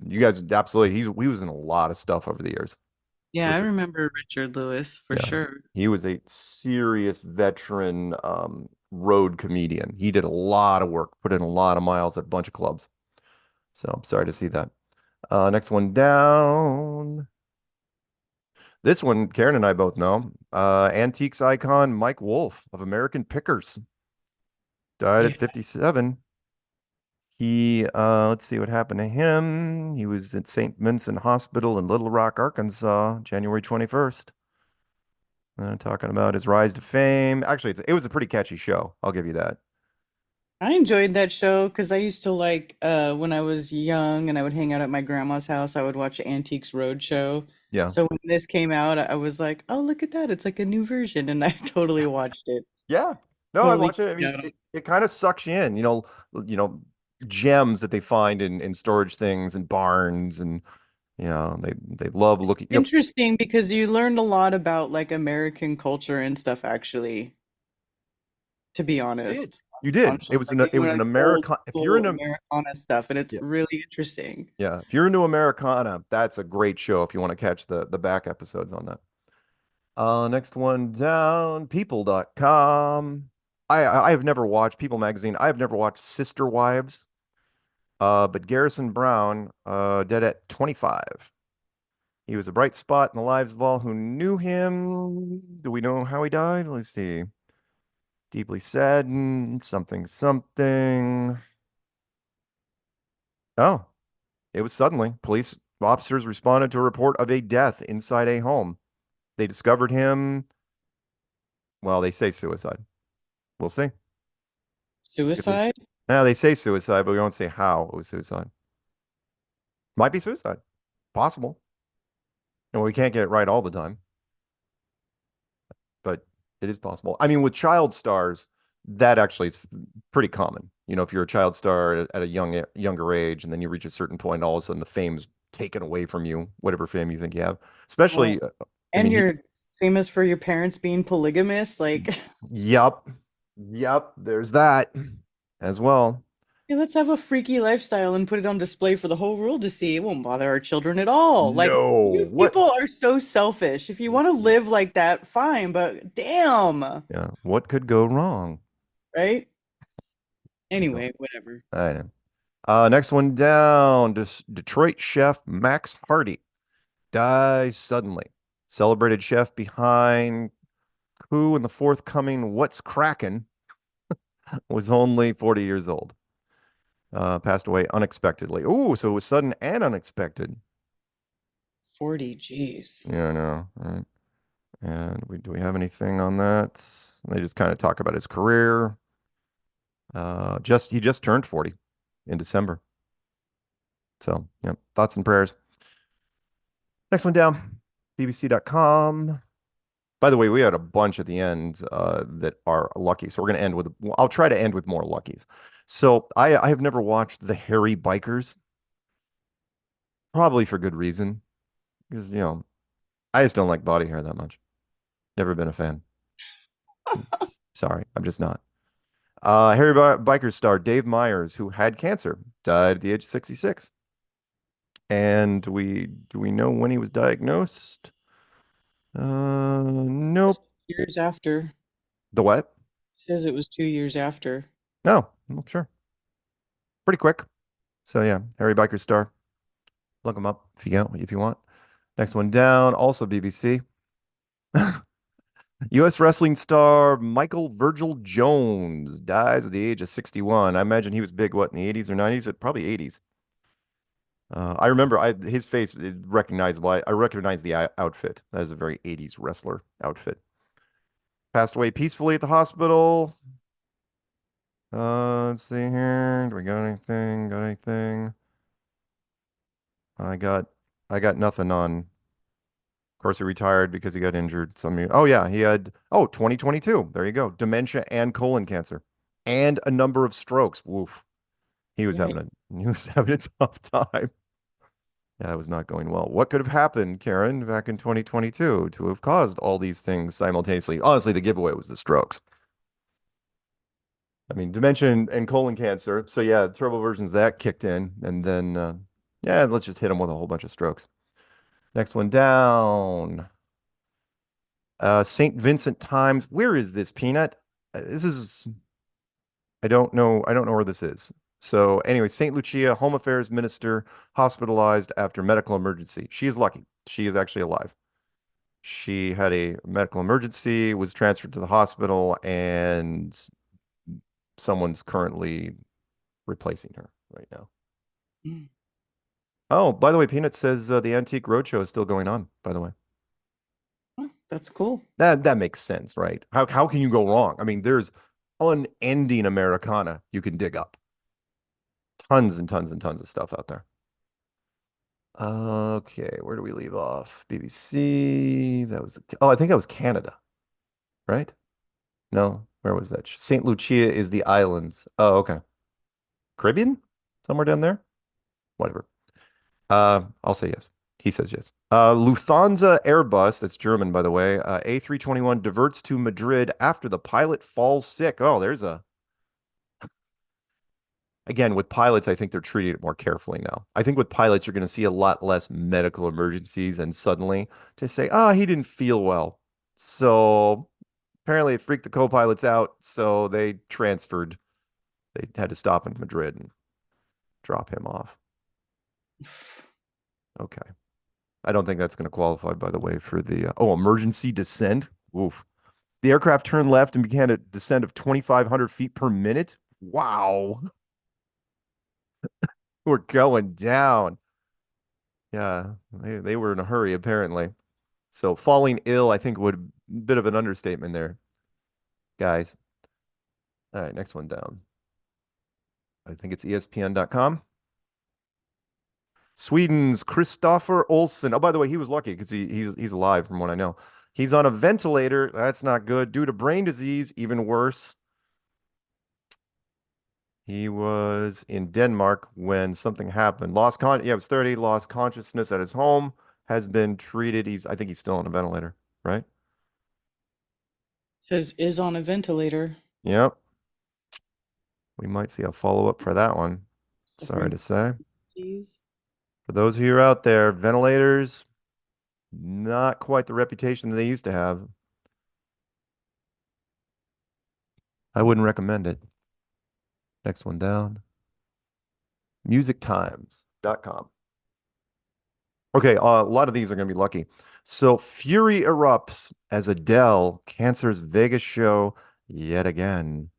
absolutely, he was in a lot of stuff over the years. Yeah, I remember Richard Lewis for sure. He was a serious veteran road comedian. He did a lot of work, put in a lot of miles at a bunch of clubs. So I'm sorry to see that. Next one down. This one, Karen and I both know. Antiques icon Mike Wolfe of American Pickers died at 57. He, let's see what happened to him. He was at St. Vincent Hospital in Little Rock, Arkansas, January 21st. Talking about his rise to fame. Actually, it was a pretty catchy show. I'll give you that. I enjoyed that show because I used to when I was young and I would hang out at my grandma's house, I would watch Antiques Roadshow. Yeah. So when this came out, I was like, oh, look at that. It's like a new version. And I totally watched it. Yeah. No, I watch it. I mean, it kind of sucks you in, gems that they find in storage things and barns, and they love looking. Interesting because you learned a lot about American culture and stuff, actually, to be honest. You did. It was an Americana. If you're into Americana stuff, and it's really interesting. Yeah, if you're into Americana, that's a great show if you want to catch the back episodes on that. Next one down, people.com. I have never watched People magazine. I have never watched Sister Wives. But Garrison Brown, dead at 25. He was a bright spot in the lives of all who knew him. Do we know how he died? Let's see. Deeply saddened, something. Oh, it was suddenly. Police officers responded to a report of a death inside a home. They discovered him. Well, they say suicide. We'll see. Suicide? No, they say suicide, but we don't say how it was suicide. Might be suicide. Possible. And we can't get it right all the time. But it is possible. I mean, with child stars, that actually is pretty common. If you're a child star at a younger age, and then you reach a certain point, all of a sudden the fame's taken away from you, whatever fame you think you have. Especially, you're famous for your parents being polygamous, Yep, there's that as well. Hey, let's have a freaky lifestyle and put it on display for the whole world to see. It won't bother our children at all. No, people are so selfish. If you want to live like that, fine, but damn. Yeah, what could go wrong? Right? Anyway, whatever. I know. Next one down, Detroit chef Max Hardy dies suddenly. Celebrated chef behind Coup in the forthcoming What's Crackin' was only 40 years old. Passed away unexpectedly. Oh, so it was sudden and unexpected. 40, geez. Yeah, I know. Right. And do we have anything on that? They just kind of talk about his career. He just turned 40. in December. So, yeah, thoughts and prayers. Next one down, bbc.com. By the way, we had a bunch at the end that are lucky. So we're going to end with, I'll try to end with more luckies. So I have never watched The Hairy Bikers, probably for good reason. Because, I just don't like body hair that much. Never been a fan. Sorry, I'm just not. Hairy Bikers star Dave Myres, who had cancer, died at the age of 66. And do we know when he was diagnosed? Nope. Years after. The what? It says it was 2 years after. No, I'm not sure. Pretty quick. So yeah, Hairy Bikers star. Look him up if you want. Next one down, also BBC. U.S. wrestling star Michael Virgil Jones dies at the age of 61. I imagine he was big, what, in the 80s or 90s? Probably 80s. I remember his face is recognizable. I recognize the outfit. That is a very 80s wrestler outfit. Passed away peacefully at the hospital. Let's see here. Do we got anything? Got anything? I got nothing on. Of course, he retired because he got injured. Oh yeah, he had 2022. There you go. Dementia and colon cancer, and a number of strokes. Woof. He was having a tough time. Yeah, it was not going well. What could have happened, Karen, back in 2022 to have caused all these things simultaneously? Honestly, the giveaway was the strokes. I mean, dementia and colon cancer. So yeah, turbo versions that kicked in, and then yeah, let's just hit him with a whole bunch of strokes. Next one down. St. Vincent Times. Where is this, Peanut? This is, I don't know where this is. So anyway, St. Lucia, Home Affairs Minister, hospitalized after medical emergency. She is lucky. She is actually alive. She had a medical emergency, was transferred to the hospital, and someone's currently replacing her right now. Mm. Oh, by the way, Peanut says the Antique Roadshow is still going on, by the way. That's cool. That makes sense, right? How can you go wrong? I mean, there's unending Americana you can dig up. Tons and tons and tons of stuff out there. Okay, where do we leave off? BBC. That was I think that was Canada, right? No, where was that? St. Lucia is the islands. Oh, okay. Caribbean? Somewhere down there? Whatever. I'll say yes. He says yes. Lufthansa Airbus, that's German, by the way, A321 diverts to Madrid after the pilot falls sick. Oh, there's a... Again, with pilots, I think they're treating it more carefully now. I think with pilots, you're going to see a lot less medical emergencies, and suddenly just say, he didn't feel well. So apparently it freaked the co-pilots out, so they transferred. They had to stop in Madrid and drop him off. Okay. I don't think that's going to qualify, by the way, for the... emergency descent. Oof. The aircraft turned left and began a descent of 2,500 feet per minute. Wow. We're going down. Yeah, they were in a hurry, apparently. So falling ill, I think, would a bit of an understatement there, guys. All right, next one down. I think it's ESPN.com. Sweden's Christopher Olsen. Oh, by the way, he was lucky because he's alive from what I know. He's on a ventilator. That's not good. Due to brain disease, even worse. He was in Denmark when something happened. It was 30, lost consciousness at his home, has been treated. I think he's still on a ventilator, right? Says is on a ventilator. Yep. We might see a follow-up for that one. Sorry to say. Jeez. For those of you out there, ventilators, not quite the reputation that they used to have. I wouldn't recommend it. Next one down. musictimes.com. Okay, a lot of these are going to be lucky. So fury erupts as Adele cancels Vegas show yet again.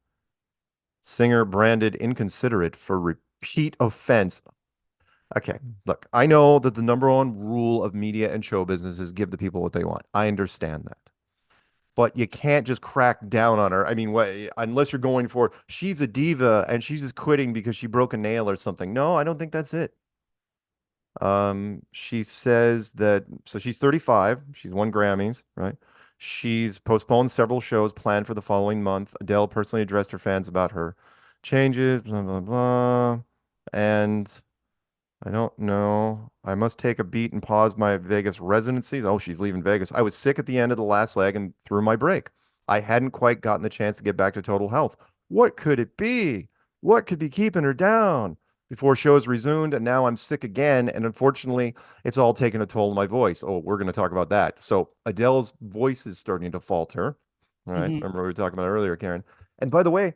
Singer branded inconsiderate for repeat offense. Okay, look, I know that the number one rule of media and show business is give the people what they want. I understand that. but you can't just crack down on her. I mean, unless you're going for she's a diva and she's just quitting because she broke a nail or something. No, I don't think that's it. She says that, so she's 35. She's won Grammys, right? She's postponed several shows planned for the following month. Adele personally addressed her fans about her changes, blah, blah, blah. And I don't know. I must take a beat and pause my Vegas residencies. Oh, she's leaving Vegas. I was sick at the end of the last leg and threw my break. I hadn't quite gotten the chance to get back to total health. What could it be? What could be keeping her down? Before shows resumed, and now I'm sick again, and unfortunately, it's all taken a toll on my voice. Oh, we're going to talk about that. So Adele's voice is starting to falter. All right. Remember we were talking about earlier, Karen. And by the way,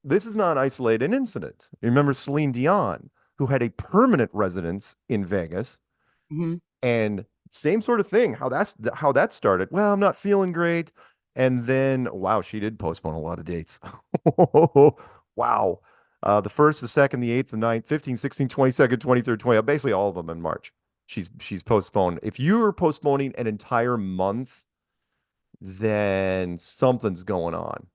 this is not an isolated incident. You remember Celine Dion, who had a permanent residence in Vegas, and same sort of thing. How that started. Well, I'm not feeling great, and then wow, she did postpone a lot of dates. Wow. The 1st, the 2nd, the 8th, the 9th, 15th, 16th, 22nd, 23rd, 20th, basically all of them in March. She's postponed. If you're postponing an entire month, then something's going on.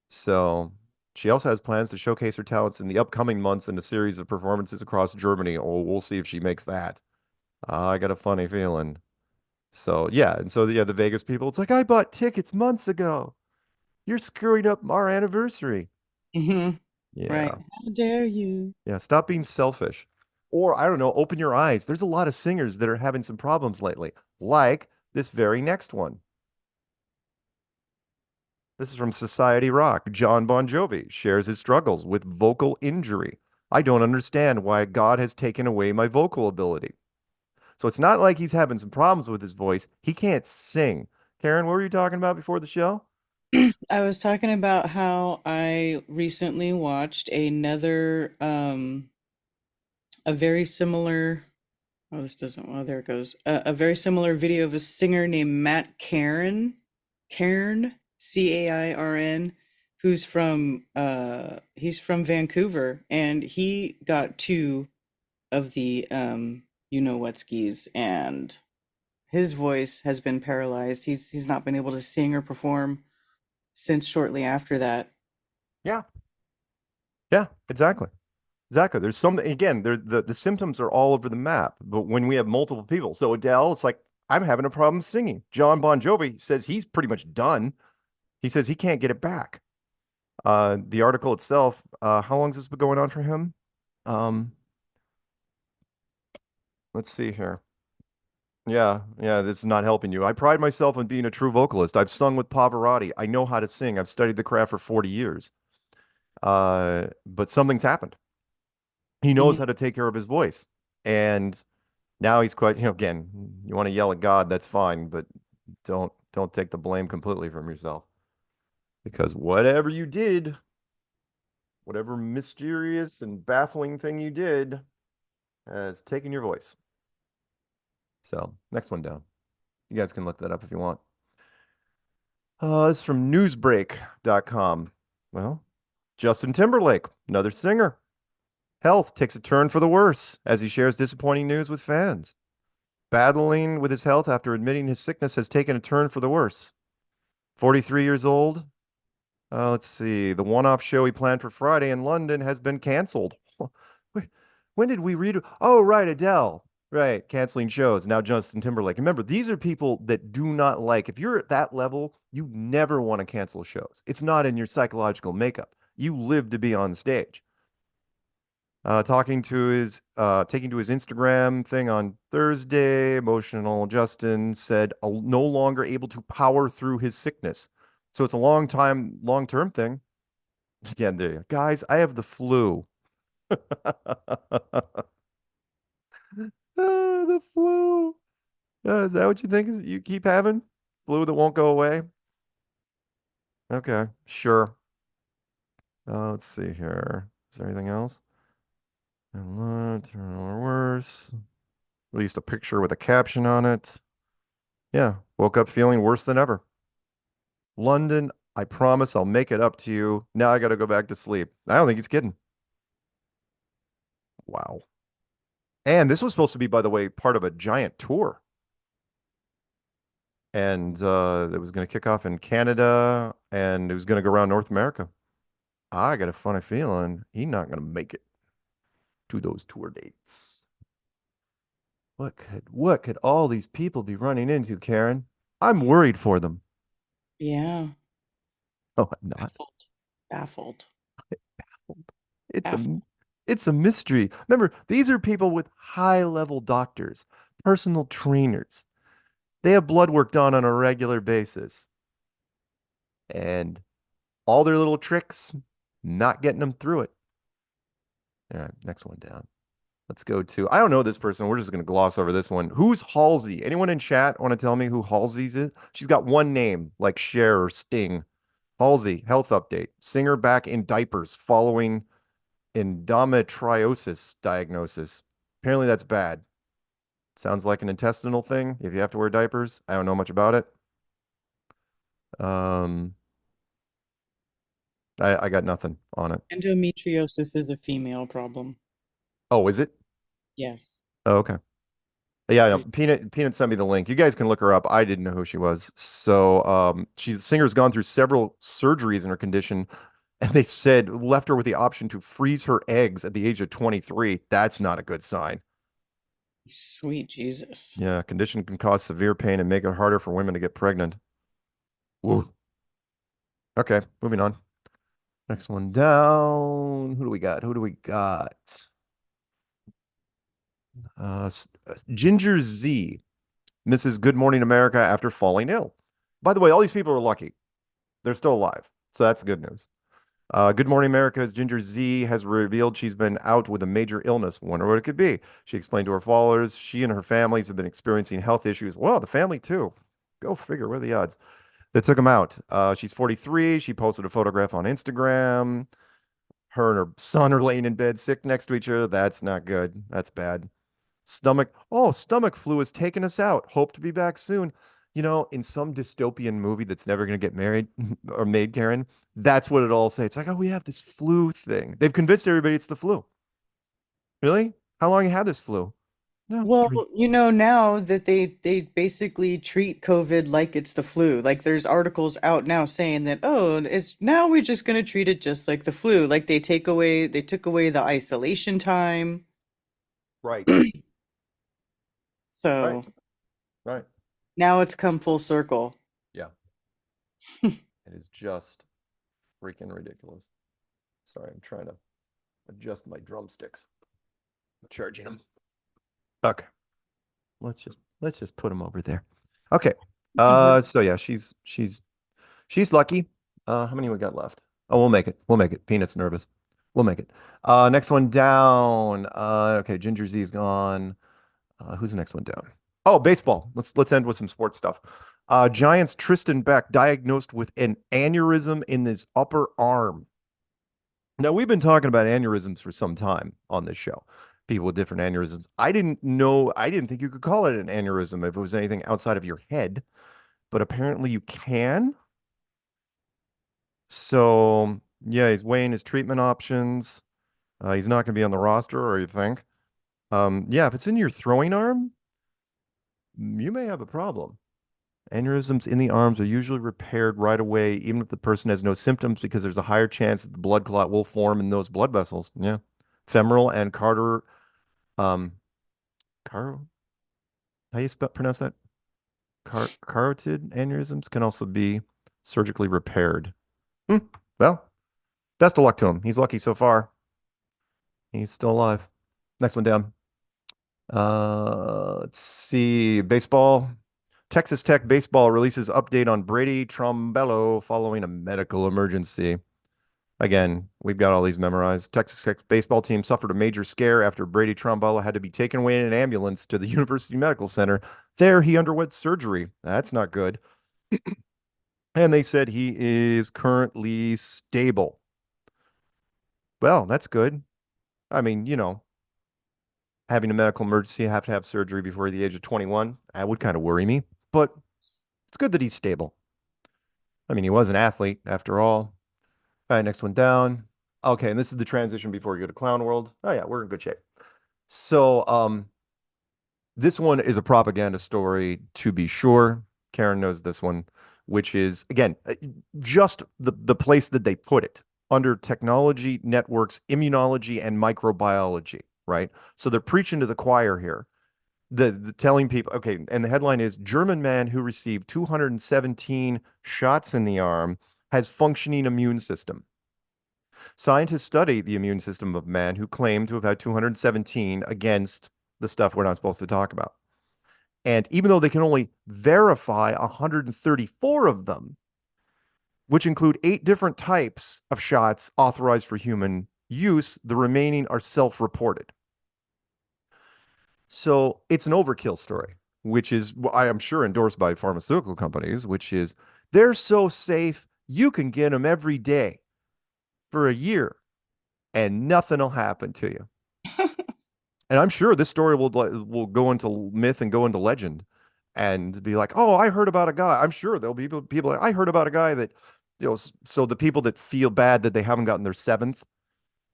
So she also has plans to showcase her talents in the upcoming months in a series of performances across Germany. Oh, we'll see if she makes that. I got a funny feeling. So yeah, and so the Vegas people, it's like, I bought tickets months ago. You're screwing up our anniversary. Yeah. Right. How dare you? Yeah, stop being selfish. Or, I don't know, open your eyes. There's a lot of singers that are having some problems lately, like this very next one. This is from Society Rock. John Bon Jovi shares his struggles with vocal injury. I don't understand why God has taken away my vocal ability. So it's not like he's having some problems with his voice. He can't sing. Karen, what were you talking about before the show? I was talking about how I recently watched another a very similar there it goes. A very similar video of a singer named Matt Cairn, Cairn, who's from he's from Vancouver, and he got 2 of the you know what skis, and his voice has been paralyzed. He's not been able to sing or perform since shortly after that. Yeah, exactly. There's something, again, the symptoms are all over the map, but when we have multiple people, so Adele, it's like, I'm having a problem singing. John Bon Jovi says he's pretty much done. He says he can't get it back. The article itself, how long has this been going on for him? Let's see here. Yeah, this is not helping you. I pride myself on being a true vocalist. I've sung with Pavarotti. I know how to sing. I've studied the craft for 40 years. But something's happened. He knows how to take care of his voice. And now he's quite, again, you want to yell at God, that's fine, but don't take the blame completely from yourself. Because whatever you did, whatever mysterious and baffling thing you did, has taken your voice. So, next one down. You guys can look that up if you want. This is from newsbreak.com. Well, Justin Timberlake, another singer. Health takes a turn for the worse as he shares disappointing news with fans. Battling with his health after admitting his sickness has taken a turn for the worse. 43 years old. Let's see. The one-off show he planned for Friday in London has been canceled. When did we read? Oh, right, Adele. Right, canceling shows. Now Justin Timberlake. Remember, these are people that do not like. If you're at that level, you never want to cancel shows. It's not in your psychological makeup. You live to be on stage. Taking to his Instagram thing on Thursday, emotional Justin said no longer able to power through his sickness. So it's a long-term thing. Again, there, guys, I have the flu. The flu. Is that what you think you keep having? Flu that won't go away? Okay, sure. Let's see here. Is there anything else? Turn or worse. Released a picture with a caption on it. Yeah, woke up feeling worse than ever. London, I promise I'll make it up to you. Now I got to go back to sleep. I don't think he's kidding. Wow. And this was supposed to be, by the way, part of a giant tour. and it was going to kick off in Canada, and it was going to go around North America. I got a funny feeling he's not going to make it to those tour dates. What could all these people be running into, Karen? I'm worried for them. Yeah. Oh, I'm not. Baffled. It's a mystery. Remember, these are people with high-level doctors, personal trainers. They have blood work done on a regular basis. And all their little tricks, not getting them through it. All right, next one down. Let's go to, I don't know this person. We're just going to gloss over this one. Who's Halsey? Anyone in chat want to tell me who Halsey's is? She's got one name, like Cher or Sting. Halsey, health update. Singer back in diapers following endometriosis diagnosis. Apparently that's bad. Sounds like an intestinal thing if you have to wear diapers. I don't know much about it. I got nothing on it. Endometriosis is a female problem. Oh, is it? Yes. Oh, okay. Yeah, no, Peanut sent me the link. You guys can look her up. I didn't know who she was. So she's singer's gone through several surgeries in her condition, and they said left her with the option to freeze her eggs at the age of 23. That's not a good sign. Sweet Jesus. Yeah, condition can cause severe pain and make it harder for women to get pregnant. Ooh. Okay, moving on. Next one down. Who do we got? Ginger Z misses Good Morning America after falling ill. By the way, all these people are lucky. They're still alive. So that's good news. Good Morning America's Ginger Z has revealed she's been out with a major illness. Wonder what it could be. She explained to her followers she and her families have been experiencing health issues. Well, the family too. Go figure. What are the odds? They took them out. She's 43. She posted a photograph on Instagram. Her and her son are laying in bed sick next to each other. That's not good. That's bad. Stomach flu has taken us out. Hope to be back soon. You know, in some dystopian movie that's never going to get married or made, Karen, that's what it all say. It's like, oh, we have this flu thing. They've convinced everybody it's the flu. Really? How long you had this flu? No, well, now that they basically treat COVID like it's the flu. Like there's articles out now saying that, oh, it's now we're just going to treat it just like the flu. Like they took away the isolation time. Right. So right. Now it's come full circle. Yeah. It is just freaking ridiculous. Sorry, I'm trying to adjust my drumsticks. I'm charging them. Okay. Let's just put them over there. Okay. So yeah, she's lucky. How many we got left? Oh, we'll make it. Peanut's nervous. We'll make it. Next one down. Okay, Ginger Z's gone. Who's the next one down? Oh, baseball. Let's end with some sports stuff. Giants Tristan Beck diagnosed with an aneurysm in his upper arm. Now, we've been talking about aneurysms for some time on this show. People with different aneurysms. I didn't think you could call it an aneurysm if it was anything outside of your head, but apparently you can. So, yeah, he's weighing his treatment options. He's not going to be on the roster, or you think? Yeah, if it's in your throwing arm, you may have a problem. Aneurysms in the arms are usually repaired right away, even if the person has no symptoms, because there's a higher chance that the blood clot will form in those blood vessels. Yeah. Femoral and how do you pronounce that? Carotid aneurysms can also be surgically repaired. Well, best of luck to him. He's lucky so far. He's still alive. Next one down. Let's see. Baseball. Texas Tech baseball releases update on Brady Trombello following a medical emergency. Again, we've got all these memorized. Texas Tech baseball team suffered a major scare after Brady Trombello had to be taken away in an ambulance to the University Medical Center. There, he underwent surgery. That's not good. And they said he is currently stable. Well, that's good. I mean, having a medical emergency, have to have surgery before the age of 21. That would kind of worry me, but it's good that he's stable. I mean, he was an athlete after all. All right, next one down. Okay, and this is the transition before we go to Clown World. Oh yeah, we're in good shape. So, this one is a propaganda story, to be sure. Karen knows this one, which is, again, just the place that they put it under technology, networks, immunology, and microbiology, right? So they're preaching to the choir here. The telling people, okay, and the headline is German man who received 217 shots in the arm has functioning immune system. Scientists study the immune system of man who claimed to have had 217 against the stuff we're not supposed to talk about. And even though they can only verify 134 of them, which include 8 different types of shots authorized for human use, the remaining are self-reported. So it's an overkill story, which is, I am sure, endorsed by pharmaceutical companies, which is they're so safe, you can get them every day for a year and nothing will happen to you. And I'm sure this story will go into myth and go into legend and be like, oh, I heard about a guy. I'm sure there'll be people like, I heard about a guy that, so the people that feel bad that they haven't gotten their 7th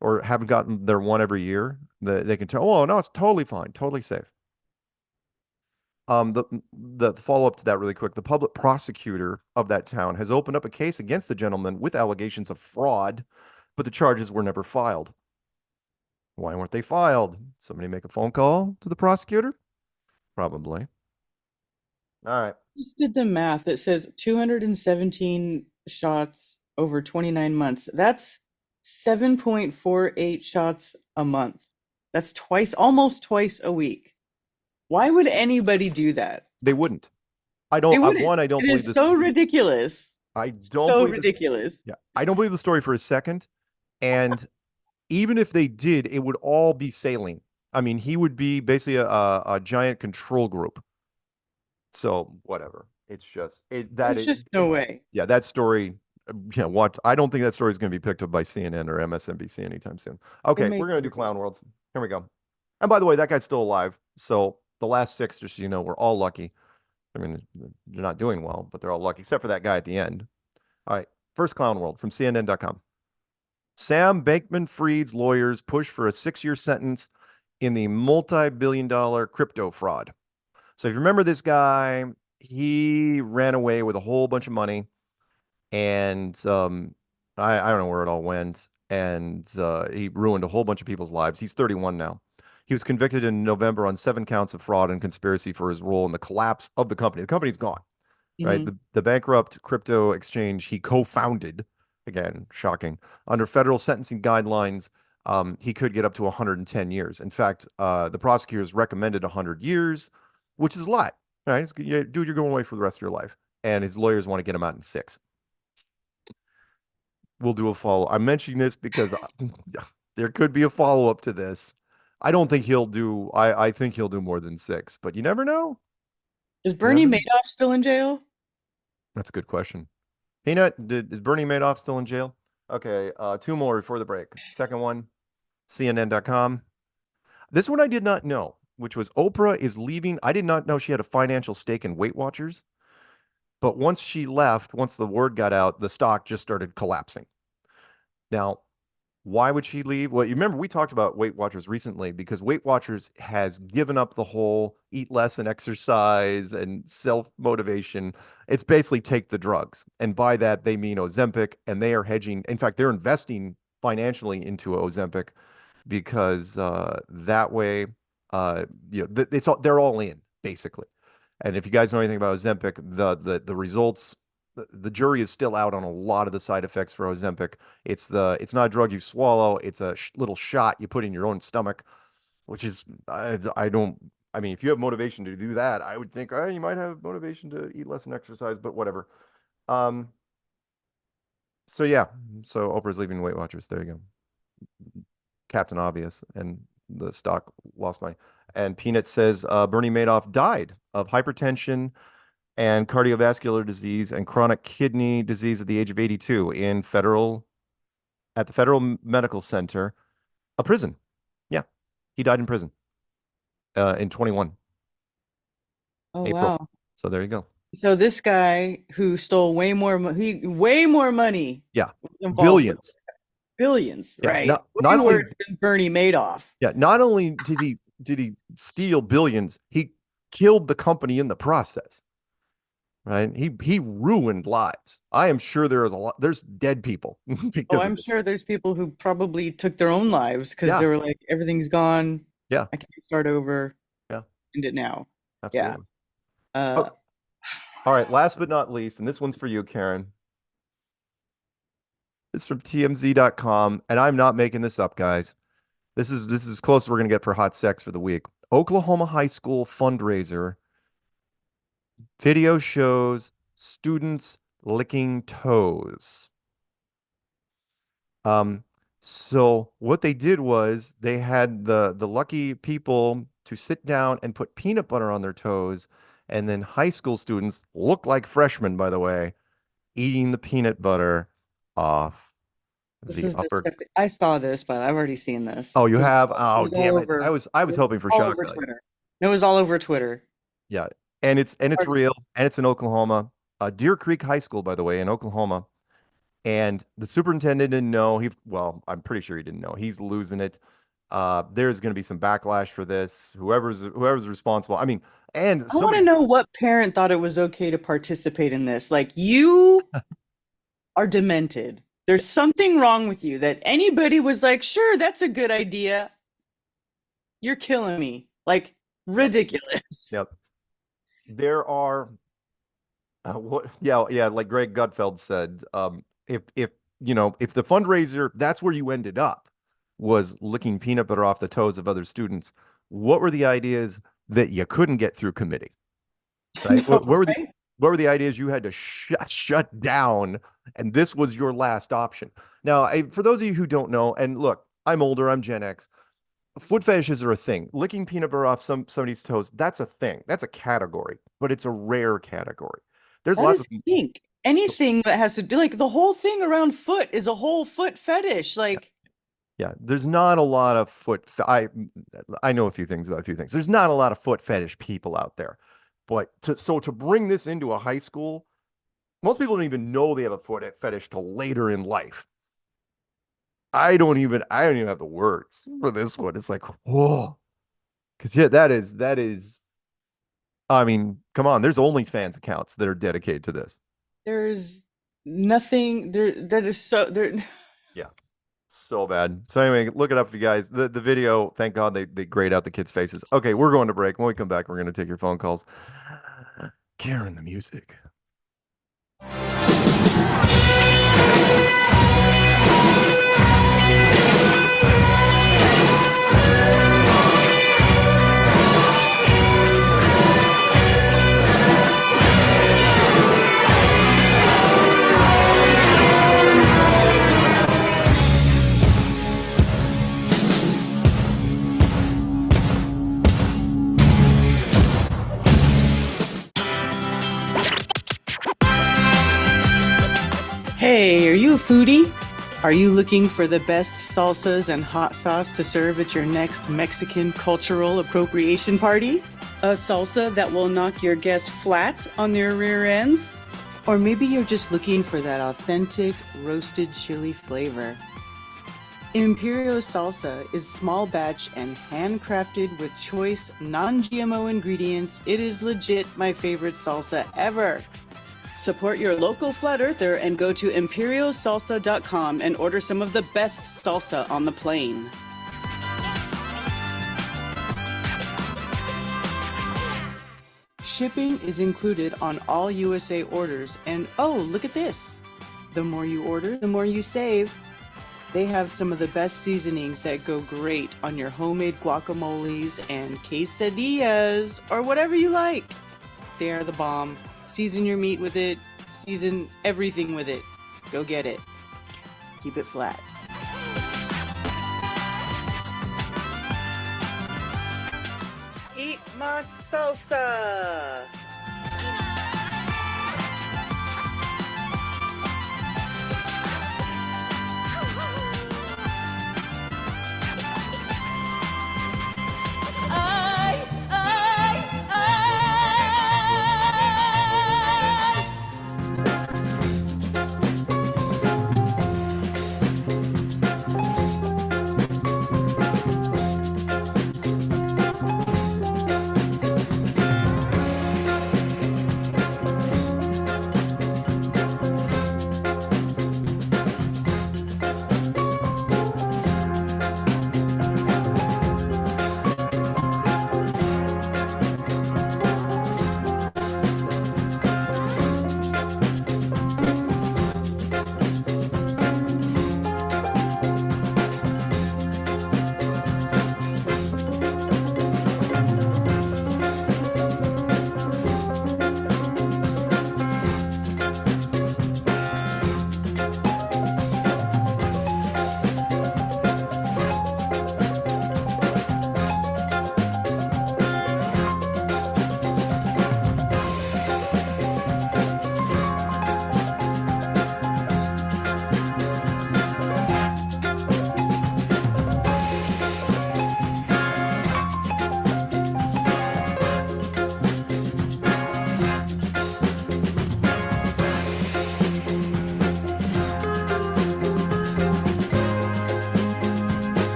or haven't gotten their one every year, they can tell, oh, no, it's totally fine, totally safe. The follow-up to that really quick, the public prosecutor of that town has opened up a case against the gentleman with allegations of fraud, but the charges were never filed. Why weren't they filed? Somebody make a phone call to the prosecutor? Probably. All right. Just did the math. It says 217 shots over 29 months. That's 7.48 shots a month. That's almost twice a week. Why would anybody do that? They wouldn't. I don't believe this. So ridiculous. I don't so believe ridiculous. Yeah. I don't believe the story for a second. And even if they did, it would all be sailing. I mean, he would be basically a giant control group. So whatever. It's just no way. Yeah, that story. I don't think that story is going to be picked up by CNN or MSNBC anytime soon. Okay, we're going to do Clown World. Here we go. And by the way, that guy's still alive. So the last 6, just so you know, we're all lucky. I mean, they're not doing well, but they're all lucky, except for that guy at the end. All right, first Clown World from CNN.com. Sam Bankman-Fried's lawyers push for a 6-year sentence in the multi-billion-dollar crypto fraud. So if you remember this guy, he ran away with a whole bunch of money, and I don't know where it all went, and he ruined a whole bunch of people's lives. He's 31 now. He was convicted in November on 7 counts of fraud and conspiracy for his role in the collapse of the company. The company's gone, right? The bankrupt crypto exchange he co-founded, again, shocking, under federal sentencing guidelines, he could get up to 110 years. In fact, the prosecutors recommended 100 years, which is a lot, right? Dude, you're going away for the rest of your life. And his lawyers want to get him out in 6. We'll do a follow. I'm mentioning this because there could be a follow-up to this. I don't think he'll do, I think he'll do more than 6, but you never know. Is Bernie Madoff still in jail? That's a good question. Peanut, is Bernie Madoff still in jail? Okay, 2 more before the break. Second one, CNN.com. This one I did not know, which was Oprah is leaving. I did not know she had a financial stake in Weight Watchers. But once she left, once the word got out, the stock just started collapsing. Now, why would she leave? Well, you remember we talked about Weight Watchers recently because Weight Watchers has given up the whole eat less and exercise and self-motivation. It's basically take the drugs. And by that, they mean Ozempic, and they are hedging. In fact, they're investing financially into Ozempic because that way, they're all in, basically. And if you guys know anything about Ozempic, the results, the jury is still out on a lot of the side effects for Ozempic. It's not a drug you swallow. It's a little shot you put in your own stomach, which is, I mean, if you have motivation to do that, I would think, you might have motivation to eat less and exercise, but whatever. So Oprah's leaving Weight Watchers. There you go. Captain Obvious, and the stock lost money. And Peanut says Bernie Madoff died of hypertension and cardiovascular disease and chronic kidney disease at the age of 82 at the Federal Medical Center, a prison. Yeah, he died in prison in 21. Oh, April. wow. So there you go. So this guy who stole way more money. Yeah, billions. Yeah, Right? Not Way only worse than Bernie Madoff. Yeah, not only did he steal billions, he killed the company in the process. right? He ruined lives. I am sure there's dead people because Oh, of I'm this. sure there's people who probably took their own lives because Yeah. they were like, everything's gone. Yeah. I can't start over. Yeah. End it now. Absolutely. Yeah. Okay. All right, last but not least, and this one's for you, Karen. It's from TMZ.com, and I'm not making this up, guys. This is as close as we're gonna get for hot sex for the week. Oklahoma high school fundraiser. Video shows students licking toes. So what they did was they had the lucky people to sit down and put peanut butter on their toes, and then high school students, look like freshmen, by the way, eating the peanut butter off This the is upper. disgusting. I saw this, but I've already seen this. Oh, you It was have? all- Oh, it was all damn it! over- I was it was hoping for all shock over value. Twitter. It was all over Twitter. Yeah, and it's real, and it's in Oklahoma. Deer Creek High School, by the way, in Oklahoma. And the superintendent didn't know. Well, I'm pretty sure he didn't know. He's losing it. There's going to be some backlash for this. Whoever's responsible. I mean, and I want to know what parent thought it was okay to participate in this. Like, you are demented. There's something wrong with you that anybody was like, sure, that's a good idea. You're killing me. Like, ridiculous. Yep. There are like Greg Gutfeld said, if the fundraiser, that's where you ended up, was licking peanut butter off the toes of other students, what were the ideas that you couldn't get through committee? Right? No, what were the ideas you had to shut down, and this was your last option? Now, for those of you who don't know, and look, I'm older, I'm Gen X, foot fetishes are a thing. Licking peanut butter off somebody's toes, that's a thing. That's a category, but it's a rare category. There's lots of anything that has to do, like, the whole thing around foot is a whole foot fetish. Like, yeah, there's not a lot of I know a few things about a few things. There's not a lot of foot fetish people out there. But to bring this into a high school, most people don't even know they have a foot fetish till later in life. I don't even have the words for this one. It's like, whoa. Because that is I mean, come on, there's OnlyFans accounts that are dedicated to this. there's nothing there that is so there. Yeah. So bad. So anyway, look it up for you guys. The video, thank God they grayed out the kids' faces. Okay, we're going to break. When we come back, we're going to take your phone calls. Karen, the music. Hey, are you a foodie? Are you looking for the best salsas and hot sauce to serve at your next Mexican cultural appropriation party? A salsa that will knock your guests flat on their rear ends? Or maybe you're just looking for that authentic roasted chili flavor. Imperio Salsa is small batch and handcrafted with choice non-GMO ingredients. It is legit my favorite salsa ever. Support your local flat earther and go to imperiosalsa.com and order some of the best salsa on the plane. Shipping is included on all USA orders, and oh, look at this. The more you order, the more you save. They have some of the best seasonings that go great on your homemade guacamoles and quesadillas, or whatever you like. They are the bomb. Season your meat with it. Season everything with it. Go get it. Keep it flat. Eat my salsa.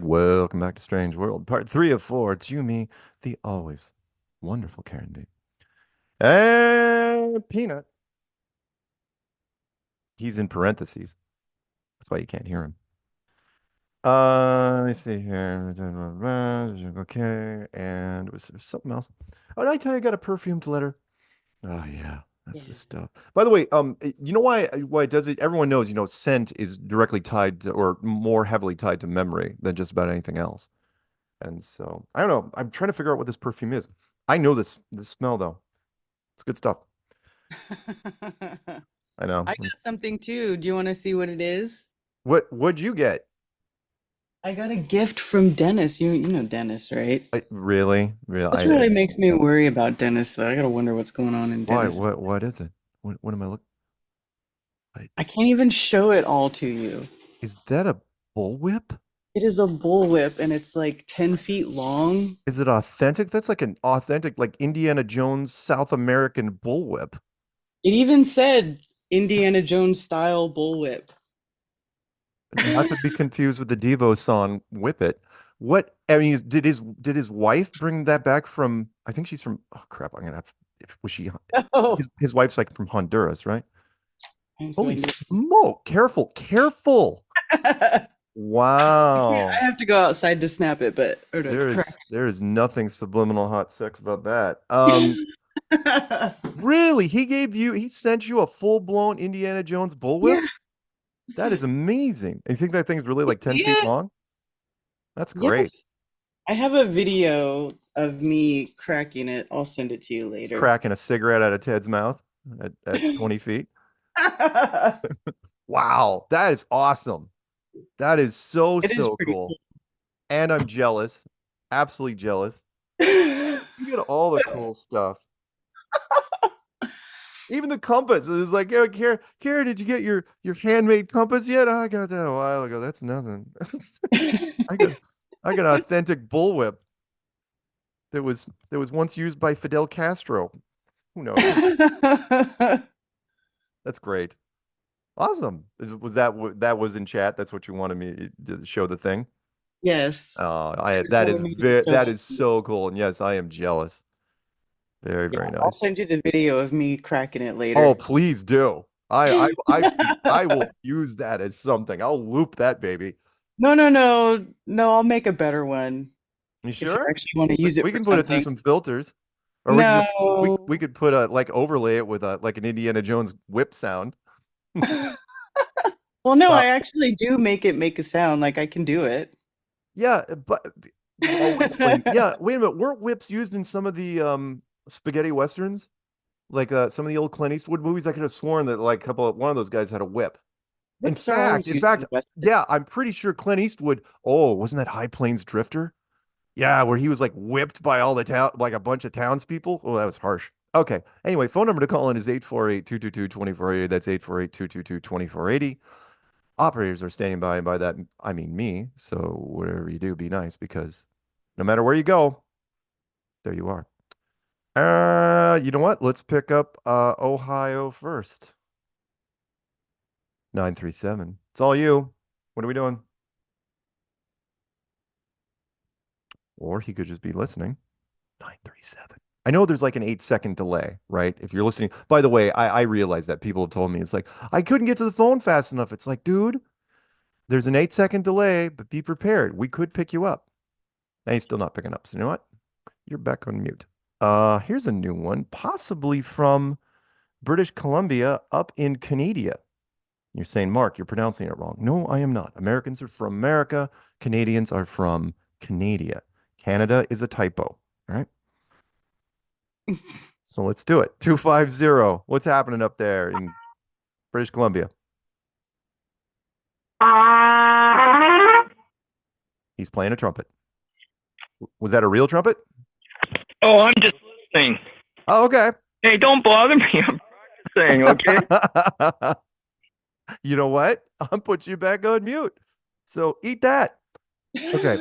Welcome back to Strange World, part 3 of 4. It's you, me, the always wonderful Karen B. And Peanut. He's in parentheses. That's why you can't hear him. Let me see here. Okay, and was there something else? Oh, did I tell you I got a perfumed letter? Oh yeah, that's the stuff. By the way, you know why it does it? Everyone knows, scent is directly tied to, or more heavily tied to memory than just about anything else. And so I don't know. I'm trying to figure out what this perfume is. I know this smell though. It's good stuff. I know. I got something too. Do you want to see what it is? What'd you get? I got a gift from Dennis. You know Dennis, right? Really? This really makes me worry about Dennis, though. I gotta wonder what's going on in Dennis. Why? What is it? What am I looking? I can't even show it all to you. Is that a bullwhip? It is a bullwhip, and it's like 10 feet long. Is it authentic? That's like an authentic, like Indiana Jones South American bullwhip. It even said Indiana Jones style bullwhip. Not to be confused with the Devo song "Whip It." What I mean is, did his wife bring that back from? I think she's from. Oh crap! I'm gonna have. Was she? Oh. His wife's like from Honduras, right? I'm Holy sorry. smoke! Careful! Wow! I have to go outside to snap it, but there is nothing subliminal hot sex about that. Really? He sent you a full blown Indiana Jones bullwhip? Yeah. That is amazing. And you think that thing's really like 10 feet long? That's great. Yes. I have a video of me cracking it. I'll send it to you later. Just cracking a cigarette out of Ted's mouth at 20 feet. Wow, that is awesome. That is so cool. Cool. And I'm jealous. Absolutely jealous. You get all the cool stuff. Even the compass. It was like, oh, Karen, did you get your handmade compass yet? Oh, I got that a while ago. That's nothing. I got an authentic bullwhip that was once used by Fidel Castro. Who knows? That's great. Awesome. Was that was in chat? That's what you wanted me to show the thing? Yes. That is so cool. And yes, I am jealous. Very nice. I'll send you the video of me cracking it later. Oh, please do. I will use that as something. I'll loop that baby. No. I'll make a better one. You sure? If you actually want to use it. We can put it through some filters. Or we could put overlay it with like an Indiana Jones whip sound. Well, no, I actually do make a sound. Like I can do it. Yeah, but yeah, wait a minute. Weren't whips used in some of the spaghetti westerns? Like some of the old Clint Eastwood movies? I could have sworn that like one of those guys had a whip. In fact, yeah, I'm pretty sure Clint Eastwood. Oh, wasn't that High Plains Drifter? Yeah, where he was like whipped by all the like a bunch of townspeople. Oh, that was harsh. Okay. Anyway, phone number to call in is 848-222-2480. That's 848-222-2480. Operators are standing by, and by that I mean me. So whatever you do, be nice, because no matter where you go, there you are. You know what? Let's pick up Ohio first. 937. It's all you. What are we doing? Or he could just be listening. 937. I know there's like an 8-second delay, right? If you're listening. By the way, I realize that people have told me it's like, I couldn't get to the phone fast enough. It's like, dude, there's an 8-second delay, but be prepared. We could pick you up. Now he's still not picking up. So you know what? You're back on mute. Here's a new one, possibly from British Columbia up in Canada. You're saying, Mark, you're pronouncing it wrong. No, I am not. Americans are from America. Canadians are from Canada. Canada is a typo, all right? So let's do it. 250. What's happening up there in British Columbia? He's playing a trumpet. Was that a real trumpet? Oh, I'm just listening. Oh, okay. Hey, don't bother me. I'm practicing, okay? You know what? I'll put you back on mute. So eat that. Okay.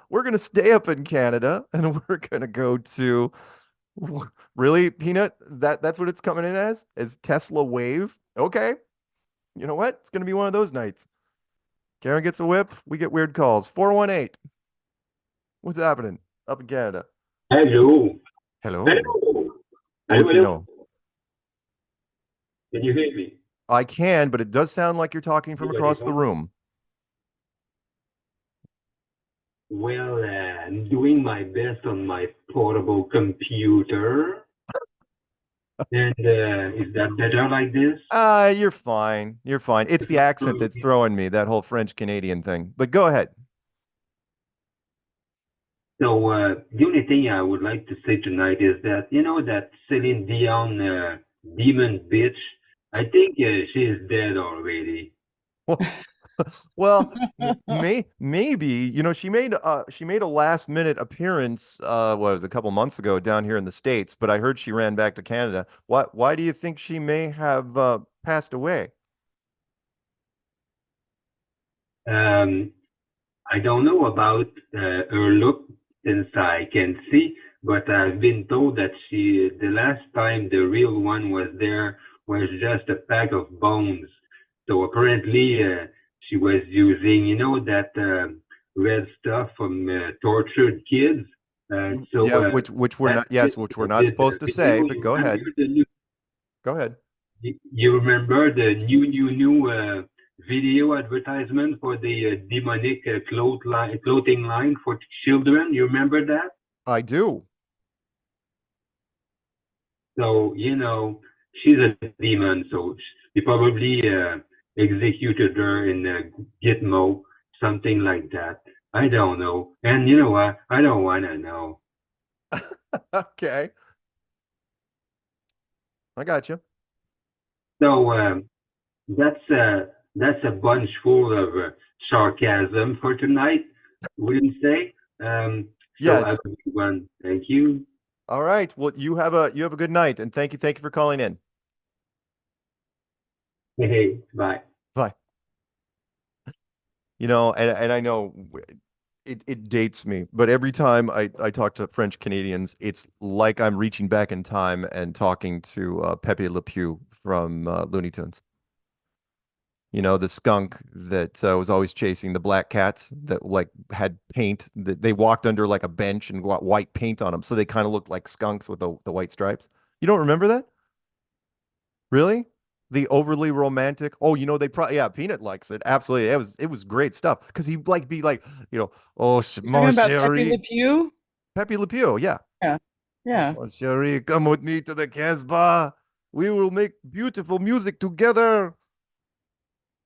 We're gonna stay up in Canada, and we're gonna go to really, Peanut. That's what it's coming in as Tesla Wave. Okay, you know what? It's gonna be one of those nights. Karen gets a whip. We get weird calls. 418. What's happening up in Canada? Hello. Hello. Hello. What do you Hello. know? Can you hear me? I can, but it does sound like you're talking from across the room. Well, I'm doing my best on my portable computer. And is that better like this? You're fine. You're fine. It's the accent that's throwing me, that whole French Canadian thing. But go ahead. So the only thing I would like to say tonight is that, you know, that Celine Dion demon bitch, I think she is dead already. Well, maybe, you know, she made a last minute appearance was a couple months ago down here in the States, but I heard she ran back to Canada. Why do you think she may have passed away? I don't know about her look since I can see, but I've been told that the last time the real one was there was just a pack of bones. So apparently she was using, you know, that red stuff from tortured kids. So yeah, which we're not, yes, which we're not supposed to say, but go ahead. Go ahead. You remember the new video advertisement for the demonic clothing line for children? You remember that? I do. So, you know, she's a demon, so he probably executed her in Gitmo, something like that. I don't know. And you know what? I don't want to know. Okay. I got you. So that's a bunch full of sarcasm for tonight, wouldn't you say? Yes. Have a good one. Thank you. All right. Well, you have a good night, and thank you for calling in. Hey, bye. Bye. You know, and I know it dates me, but every time I talk to French Canadians, it's like I'm reaching back in time and talking to Pepe Le Pew from Looney Tunes. You know, the skunk that was always chasing the black cats that like had paint that they walked under like a bench and got white paint on them, so they kind of looked like skunks with the white stripes. You don't remember that? Really? The overly romantic. Oh, you know, they probably, yeah, Peanut likes it. Absolutely. It was great stuff. Because he'd like be like, you know, oh, mon Talking about Pepe chéri. Le Pew? Pepe Le Pew, yeah. Yeah. Yeah. Mon chéri, come with me to the Casbah. We will make beautiful music together.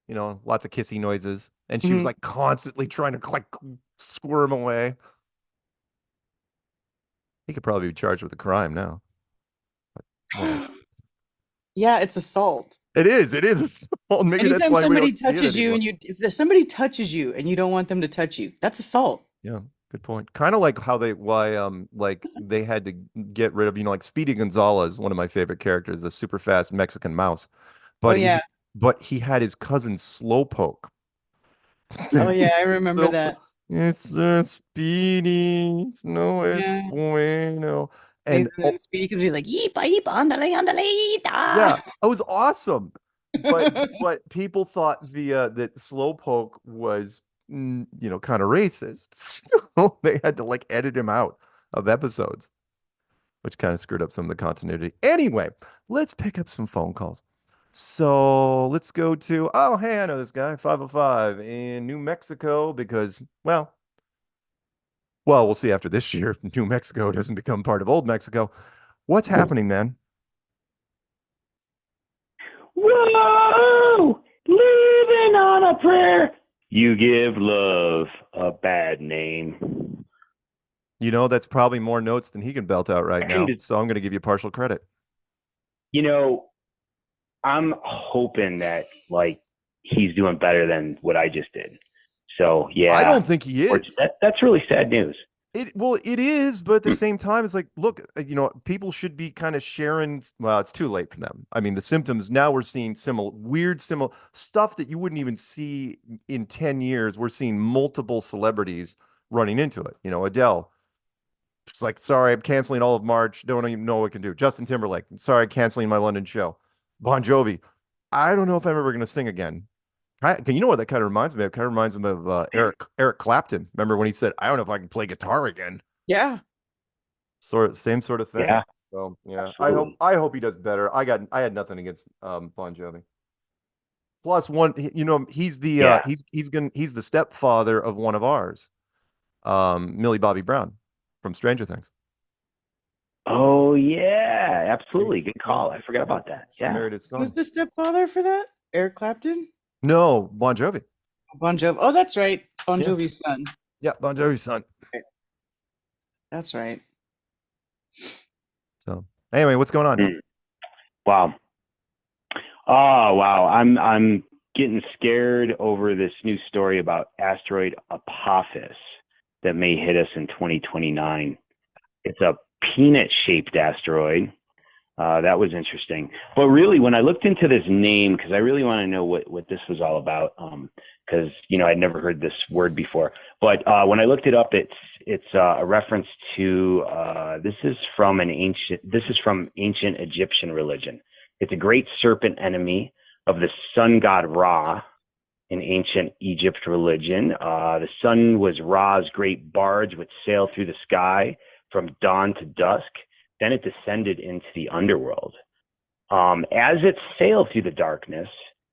You know, lots of kissy noises. And she was like constantly trying to like squirm away. He could probably be charged with a crime now. But, yeah, it's assault. It is assault. Maybe Anytime that's why we don't see it touches you anymore. and if somebody touches you and you don't want them to touch you, that's assault. Yeah, good point. Kind of like how like they had to get rid of, you know, like Speedy Gonzalez, one of my favorite characters, the super fast Mexican mouse. But he had his cousin Slowpoke. Oh yeah, I remember that. It's Speedy. It's no es bueno. And Speedy could be like, "Yeepa, yeepa, andale, andale." Yeah, it was awesome. But people thought that Slowpoke was you know, kind of racist. So they had to like edit him out of episodes, which kind of screwed up some of the continuity. Anyway, let's pick up some phone calls. So let's go to, oh, hey, I know this guy, 505 in New Mexico, because, well, we'll see after this year if New Mexico doesn't become part of Old Mexico. What's happening, man? Whoa! Living on a prayer. You give love a bad name. You know, that's probably more notes than he can belt out right now. So I'm going to give you partial credit. You know, I'm hoping that like he's doing better than what I just did. So yeah, I don't think he is. That's really sad news. It is, but at the same time, it's like, look, you know, people should be kind of sharing. Well, it's too late for them. I mean, the symptoms now we're seeing weird stuff that you wouldn't even see in 10 years. We're seeing multiple celebrities running into it. You know, Adele. It's like, sorry, I'm canceling all of March. Don't even know what I can do. Justin Timberlake. Sorry, canceling my London show. Bon Jovi. I don't know if I'm ever going to sing again. You know what that kind of reminds me of? It kind of reminds me of Eric Clapton. Remember when he said, "I don't know if I can play guitar again." Yeah. Same sort of thing. Yeah. So yeah, Absolutely. I hope he does better. I had nothing against Bon Jovi. Plus one, he's the he's the stepfather of one of ours, Millie Bobby Brown from Stranger Things. Oh yeah, absolutely. Good call. I forgot about that. She married his son. Who's the stepfather for that? Eric Clapton? No, Bon Jovi. Bon Jovi. Oh, that's right. Bon Jovi's son. Yeah, Bon Jovi's son. That's right. So anyway, what's going on? Wow. Oh wow. I'm getting scared over this new story about asteroid Apophis that may hit us in 2029. It's a peanut-shaped asteroid. That was interesting. But really, when I looked into this name, because I really want to know what this was all about, because I'd never heard this word before. But when I looked it up, it's a reference to this is from ancient Egyptian religion. It's a great serpent enemy of the sun god Ra in ancient Egypt religion. The sun was Ra's great barge which sailed through the sky from dawn to dusk. Then it descended into the underworld. As it sailed through the darkness,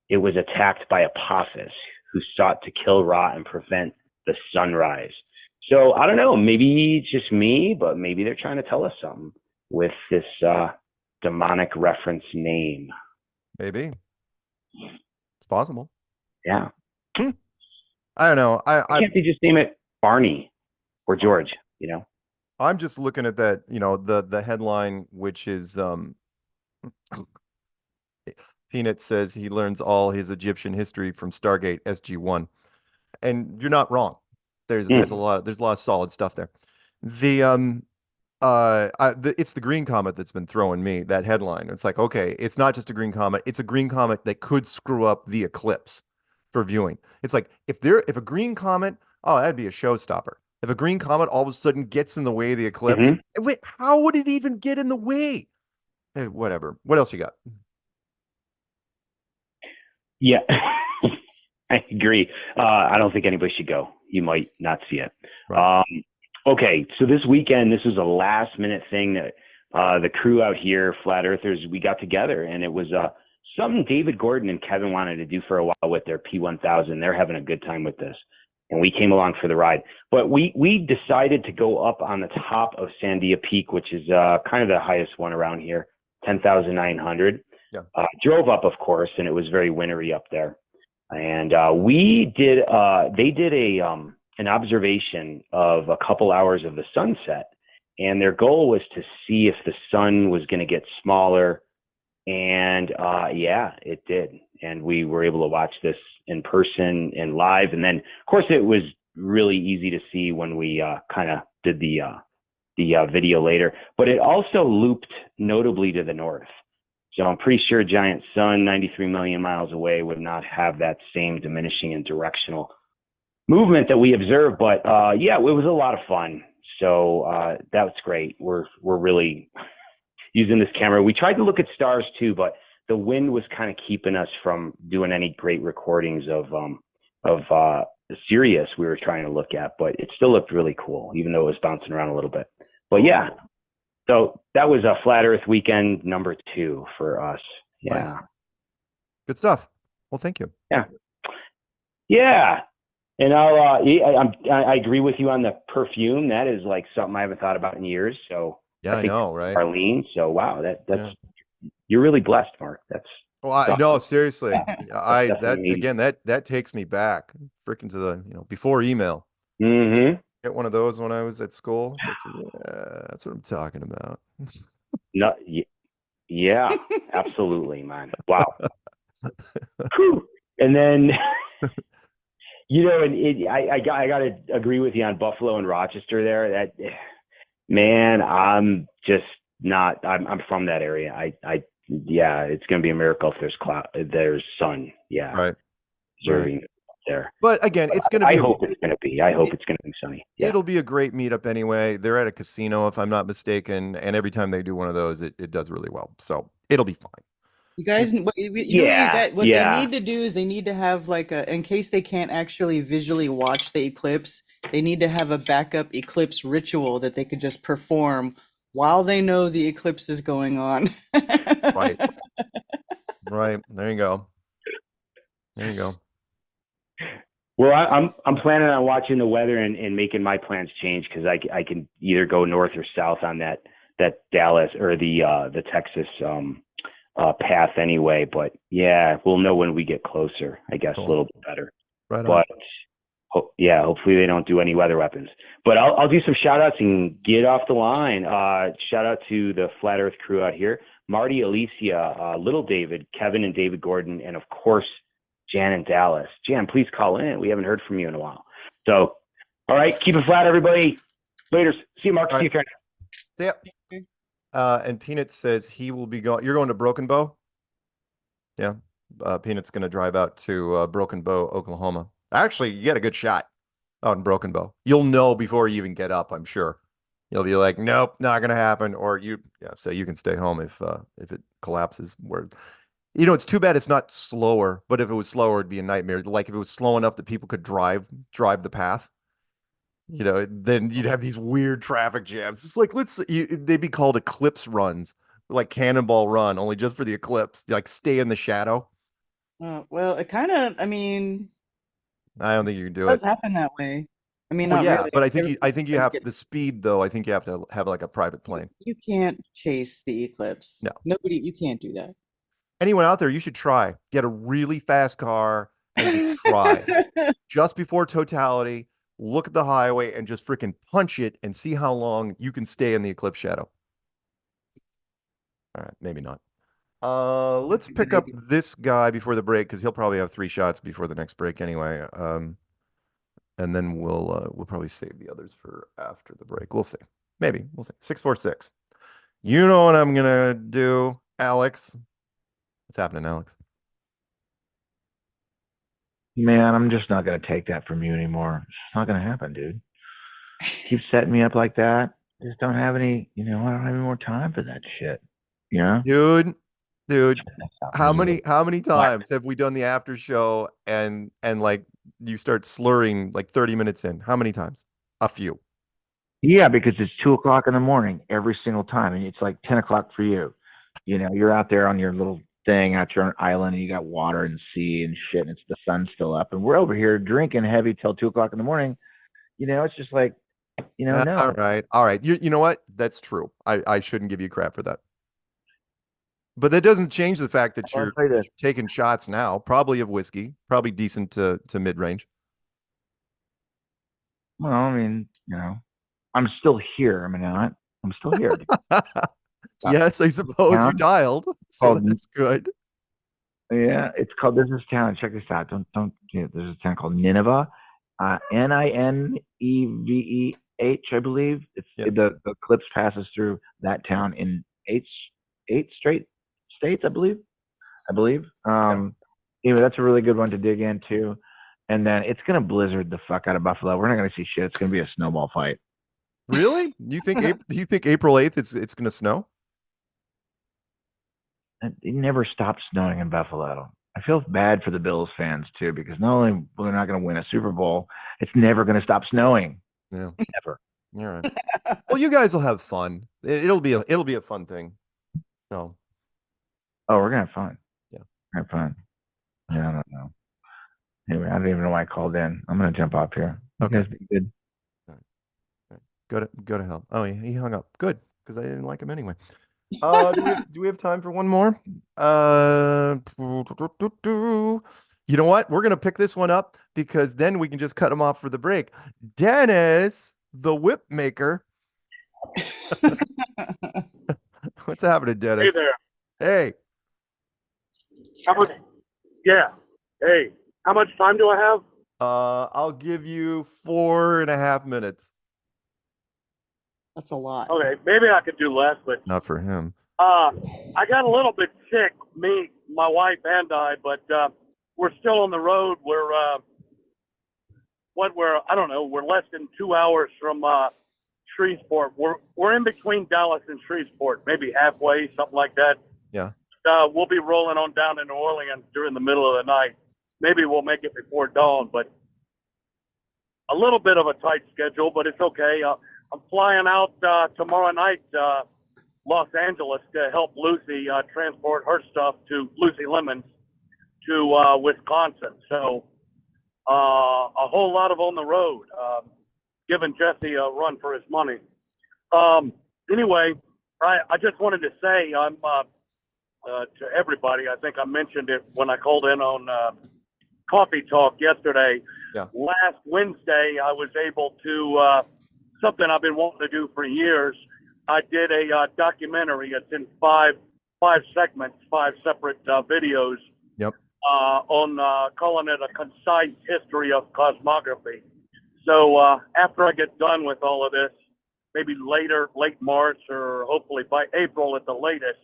it was attacked by Apophis, who sought to kill Ra and prevent the sunrise. So I don't know, maybe it's just me, but maybe they're trying to tell us something with this demonic reference name. Maybe. It's possible. Yeah. I don't know. Why can't they just name it Barney or George, I'm just looking at that, the headline, which is Peanut says he learns all his Egyptian history from Stargate SG-1. And you're not wrong. There's a lot of solid stuff there. It's the green comet that's been throwing me that headline. It's like, okay, it's not just a green comet, it's a green comet that could screw up the eclipse for viewing. It's like if a green comet, that'd be a showstopper. If a green comet all of a sudden gets in the way of the eclipse, wait, how would it even get in the way? Whatever. What else you got? Yeah, I agree. I don't think anybody should go. You might not see it. Right. Okay, so this weekend, this was a last minute thing that the crew out here, Flat Earthers, we got together, and it was something David Gordon and Kevin wanted to do for a while with their P1000. They're having a good time with this. And we came along for the ride. But we decided to go up on the top of Sandia Peak, which is kind of the highest one around here, 10,900. Yeah. Drove up, of course, and it was very wintry up there. And they did an observation of a couple hours of the sunset. And their goal was to see if the sun was going to get smaller. And yeah, it did. And we were able to watch this in person and live. And then, of course, it was really easy to see when we kind of did the video later. But it also looped notably to the north. So I'm pretty sure a giant sun 93 million miles away would not have that same diminishing and directional movement that we observed. But yeah, it was a lot of fun. So that's great. We're really using this camera. We tried to look at stars too, but the wind was kind of keeping us from doing any great recordings of Sirius we were trying to look at, but it still looked really cool, even though it was bouncing around a little bit. But yeah, so that was a Flat Earth weekend number 2 for us. Yeah. Nice. Good stuff. Well, thank you. Yeah. Yeah. And I agree with you on the perfume. That is like something I haven't thought about in years. So yeah, I know, right? Arlene. So wow, that's you're really blessed, Mark. That's no, seriously. That takes me back freaking to the before email. Mm-hmm. Get one of those when I was at school. Like, yeah, that's what I'm talking about. No, yeah, absolutely, man. Wow. And then I got to agree with you on Buffalo and Rochester there. That man, I'm just not. I'm from that area. Yeah, it's gonna be a miracle if there's sun. Yeah, right. Observing there. But again, it's gonna be. I hope it's gonna be sunny. Yeah. It'll be a great meetup anyway. They're at a casino, if I'm not mistaken, and every time they do one of those, it does really well. So it'll be fine. You guys, what you know, what they need to do is they need to have like in case they can't actually visually watch the eclipse, they need to have a backup eclipse ritual that they could just perform while they know the eclipse is going on. Right. Right. There you go. There you go. Well, I'm planning on watching the weather and making my plans change because I can either go north or south on that Dallas or the Texas path anyway. But yeah, we'll know when we get closer. I guess a little bit better. Right. But yeah, hopefully they don't do any weather weapons. But I'll do some shout outs and get off the line. Shout out to the Flat Earth crew out here: Marty, Alicia, Little David, Kevin, and David Gordon, and of course Jan in Dallas. Jan, please call in. We haven't heard from you in a while. So, all right, keep it flat, everybody. Later. See you, Mark. See you, Karen. See ya. And Peanut says he will be going. You're going to Broken Bow? Yeah. Peanut's going to drive out to Broken Bow, Oklahoma. Actually, you get a good shot out in Broken Bow. You'll know before you even get up, I'm sure. You'll be like, nope, not going to happen. Or so you can stay home if it collapses. It's too bad it's not slower, but if it was slower, it'd be a nightmare. Like if it was slow enough that people could drive the path, then you'd have these weird traffic jams. It's like, they'd be called eclipse runs, like Cannonball Run, only just for the eclipse. Like stay in the shadow. Well, it kind of, I mean, I don't think you can do it does it. happen that way. I mean, Well, not yeah, really. but I think you have the speed though. I think you have to have like a private plane. You can't chase the eclipse. No, you can't do that. Anyone out there, you should try. Get a really fast car and just try. Just before totality, look at the highway and just freaking punch it and see how long you can stay in the eclipse shadow. All right, maybe not. Let's pick up this guy before the break because he'll probably have 3 shots before the next break anyway. And then we'll probably save the others for after the break. We'll see. Maybe we'll see. 646. You know what I'm gonna do, Alex? What's happening, Alex? Man, I'm just not going to take that from you anymore. It's not going to happen, dude. Keep setting me up like that. Just don't have any, I don't have any more time for that shit. Yeah. Dude, how many times have we done the after show and like you start slurring like 30 minutes in? How many times? A few. Yeah, because it's 2:00 in the morning every single time. And it's like 10 o'clock for you. You're out there on your little thing out your island and you got water and sea and shit and the sun's still up and we're over here drinking heavy till 2:00 in the morning. It's just like, no. All right. You know what? That's true. I shouldn't give you crap for that. But that doesn't change the fact that you're taking shots now, probably of whiskey, probably decent to mid-range. Well, I mean, I'm still here. I mean, I'm still here. Yes, I suppose you dialed, so that's good. Yeah, it's called. There's this town. Check this out. Don't. There's a town called Nineveh, Nineveh, I believe. It's the eclipse passes through that town in eight straight states, I believe. Anyway, that's a really good one to dig into. And then it's gonna blizzard the fuck out of Buffalo. We're not gonna see shit. It's gonna be a snowball fight. Really? You think April 8th it's gonna snow? It never stopped snowing in Buffalo. I feel bad for the Bills fans too, because not only will they not going to win a Super Bowl, it's never going to stop snowing. Yeah, never. All right. Well, you guys will have fun. It'll be a fun thing. So. Oh, we're gonna have fun. Yeah, have fun. Yeah, I don't know. Anyway, I don't even know why I called in. I'm gonna jump off here. Okay. You guys be good. All right. Go to hell. Oh, he hung up. Good, because I didn't like him anyway. Do we have time for one more? You know what? We're gonna pick this one up because then we can just cut him off for the break. Dennis, the whip maker. What's happening, Dennis? Hey there. Hey. How much? Yeah. Hey, how much time do I have? I'll give you 4.5 minutes. That's a lot. Okay, maybe I could do less, but Not for him. I got a little bit sick, me, my wife, and I, but we're still on the road. We're less than 2 hours from Shreveport. We're in between Dallas and Shreveport, maybe halfway, something like that. Yeah. we'll be rolling on down to New Orleans during the middle of the night. Maybe we'll make it before dawn, but a little bit of a tight schedule, but it's okay. I'm flying out tomorrow night, Los Angeles, to help Lucy transport her stuff to Lucy Lemons to Wisconsin. So a whole lot of on the road, giving Jesse a run for his money. Anyway, I just wanted to say I'm to everybody. I think I mentioned it when I called in on Coffee Talk yesterday. Yeah. Last Wednesday, I was able to something I've been wanting to do for years. I did a documentary. It's in five segments, 5 separate videos. Yep. On calling it a concise history of cosmography. So after I get done with all of this, maybe late March or hopefully by April at the latest,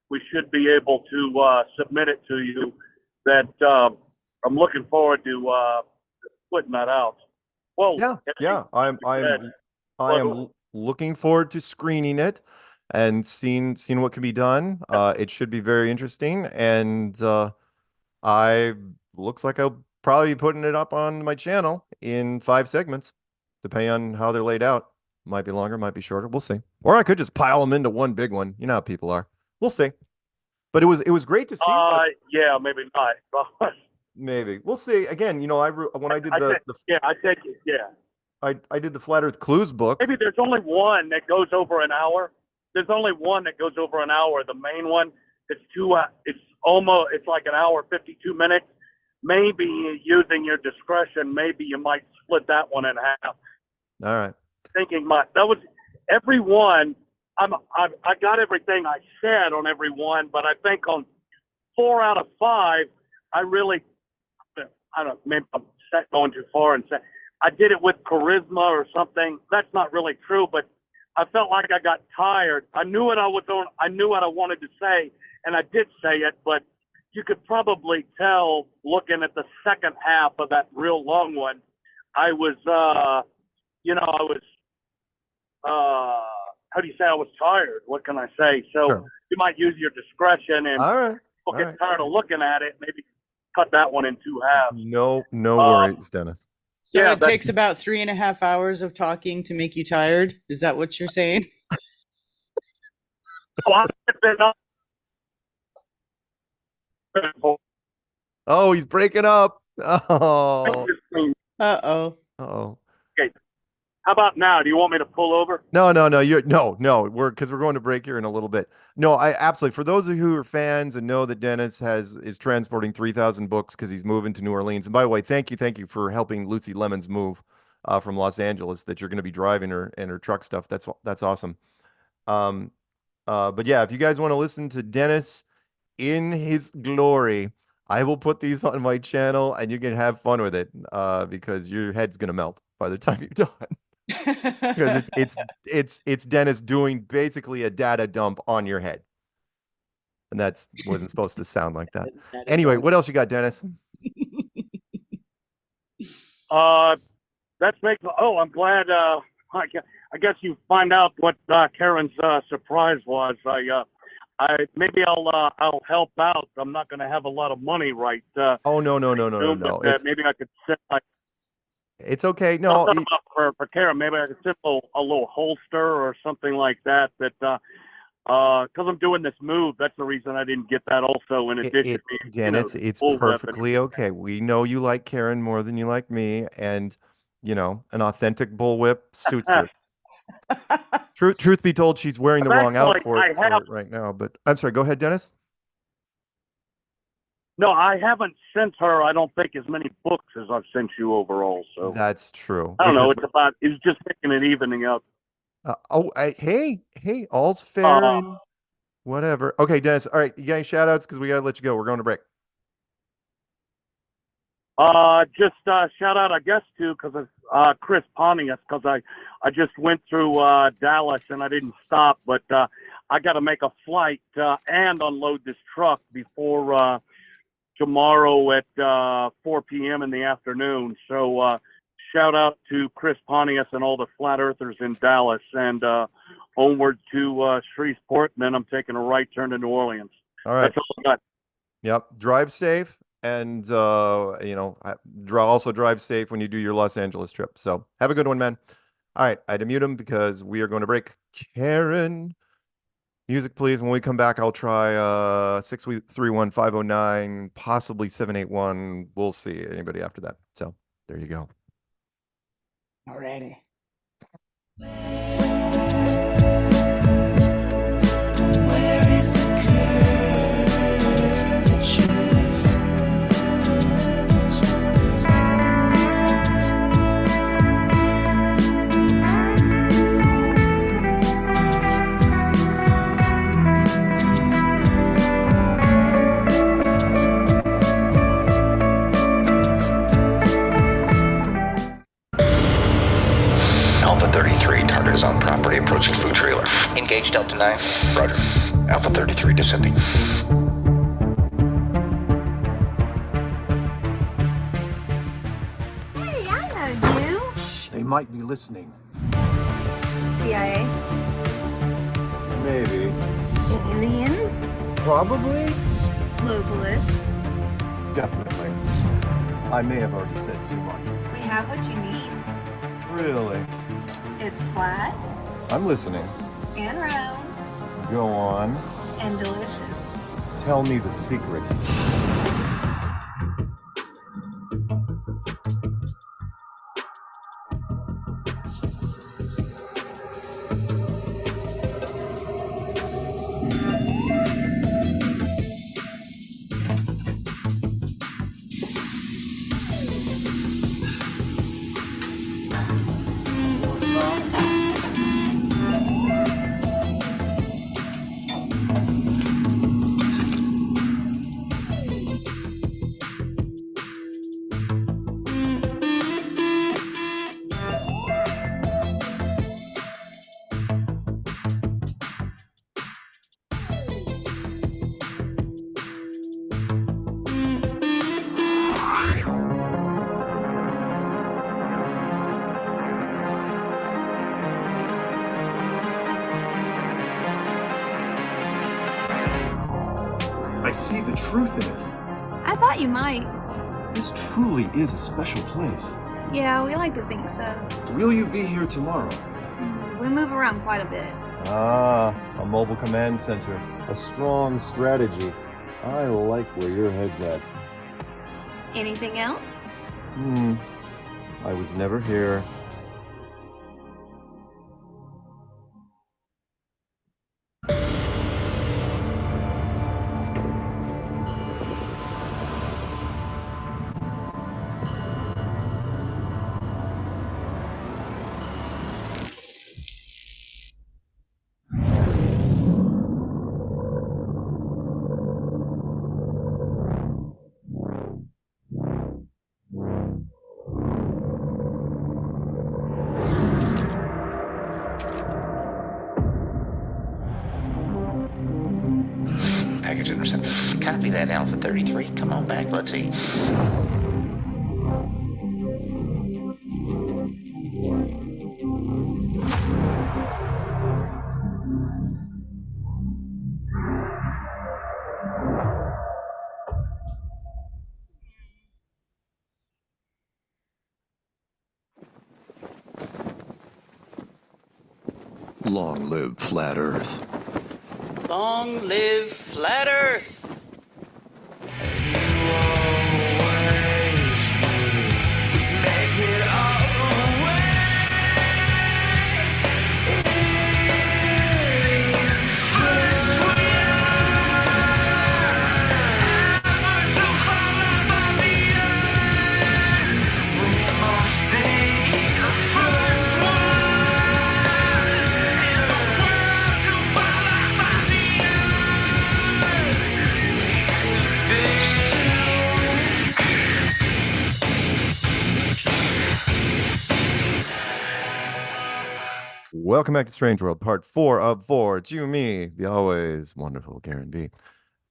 we should be able to submit it to you. That I'm looking forward to putting that out. Well, yeah, I am looking forward to screening it and seeing what can be done. It should be very interesting, and looks like I'll probably be putting it up on my channel in 5 segments, depending on how they're laid out. Might be longer, might be shorter. We'll see. Or I could just pile them into one big one. You know how people are. We'll see. But it was great to see. Yeah, maybe not. Maybe we'll see. Again, when I did I did the Flat Earth Clues book. Maybe there's only one that goes over an hour. There's only one that goes over an hour. The main one, it's it's like an hour 52 minutes. Maybe using your discretion, maybe you might split that one in half. All right. Thinking that was every one. I got everything I said on every one, but I think on 4 out of 5, I don't know, maybe I'm going too far and say I did it with charisma or something. That's not really true, but I felt like I got tired. I knew what I was on. I knew what I wanted to say, and I did say it, but you could probably tell looking at the second half of that real long one, I was, how do you say I was tired? What can I say? So Sure. You might use your discretion, and All right. people get tired of looking at it. Maybe cut that one in 2 halves. No worries, Dennis. So Yeah, it takes about 3.5 hours of talking to make you tired. Is that what you're saying? Oh, he's breaking up. Oh. Uh-oh. Okay. How about now? Do you want me to pull over? No. We're going to break here in a little bit. No, I absolutely. For those of you who are fans and know that Dennis is transporting 3,000 books because he's moving to New Orleans. And by the way, thank you for helping Lucy Lemons move from Los Angeles. That you're going to be driving her and her truck stuff. That's awesome. But yeah, if you guys want to listen to Dennis in his glory, I will put these on my channel and you can have fun with it because your head's gonna melt by the time you're done. Because it's Dennis doing basically a data dump on your head, and wasn't supposed to sound like that. Anyway, what else you got, Dennis? That's making. Oh, I'm glad. I guess you find out what Karen's surprise was. Maybe I'll help out. I'm not going to have a lot of money, right? Oh no. Maybe I could send it's okay. No, for Karen, maybe I could send a little holster or something like that. Because I'm doing this move, that's the reason I didn't get that. Also, in addition, Dennis, it's perfectly okay. We know you like Karen more than you like me, and an authentic bullwhip suits her. Truth be told, she's wearing the wrong outfit for it right now. But I'm sorry. Go ahead, Dennis. No, I haven't sent her, I don't think, as many books as I've sent you overall. So that's true. I don't know. It's just picking an evening up. Hey, all's fair and whatever. Okay, Dennis. All right, you got any shout outs? Because we got to let you go. We're going to break. Just shout out, I guess, because of Chris Pontius, because I just went through Dallas and I didn't stop, but I got to make a flight and unload this truck before tomorrow at 4 p.m. in the afternoon. So shout out to Chris Pontius and all the flat earthers in Dallas, and onward to Shreveport, and then I'm taking a right turn to New Orleans. All right. That's all I got. Yep. Drive safe, and also drive safe when you do your Los Angeles trip. So have a good one, man. All right, I had to mute him because we are going to break. Karen, music, please. When we come back, I'll try 631-509, possibly 781. We'll see anybody after that. So there you go. Alrighty. Where is the curvature? Alpha 33, target is on property, approaching food trailer. Engage Delta 9. Roger. Alpha 33 descending. Hey, I know you. They might be listening. CIA? Maybe. Aliens? Probably? Globalists? Definitely. I may have already said too much. We have what you need. Really? It's flat I'm listening. and round Go on. and delicious. Tell me the secret. I see the truth in it. I thought you might. This truly is a special place. Yeah, we like to think so. Will you be here tomorrow? We move around quite a bit. Ah, a mobile command center. A strong strategy. I like where your head's at. Anything else? I was never here. Package intercepted. Copy that, Alpha 33. Come on back, let's eat. Long live Flat Earth. Long live Flat Earth! Welcome back to Strange World, part 4 of 4. To me, the always wonderful Karen B.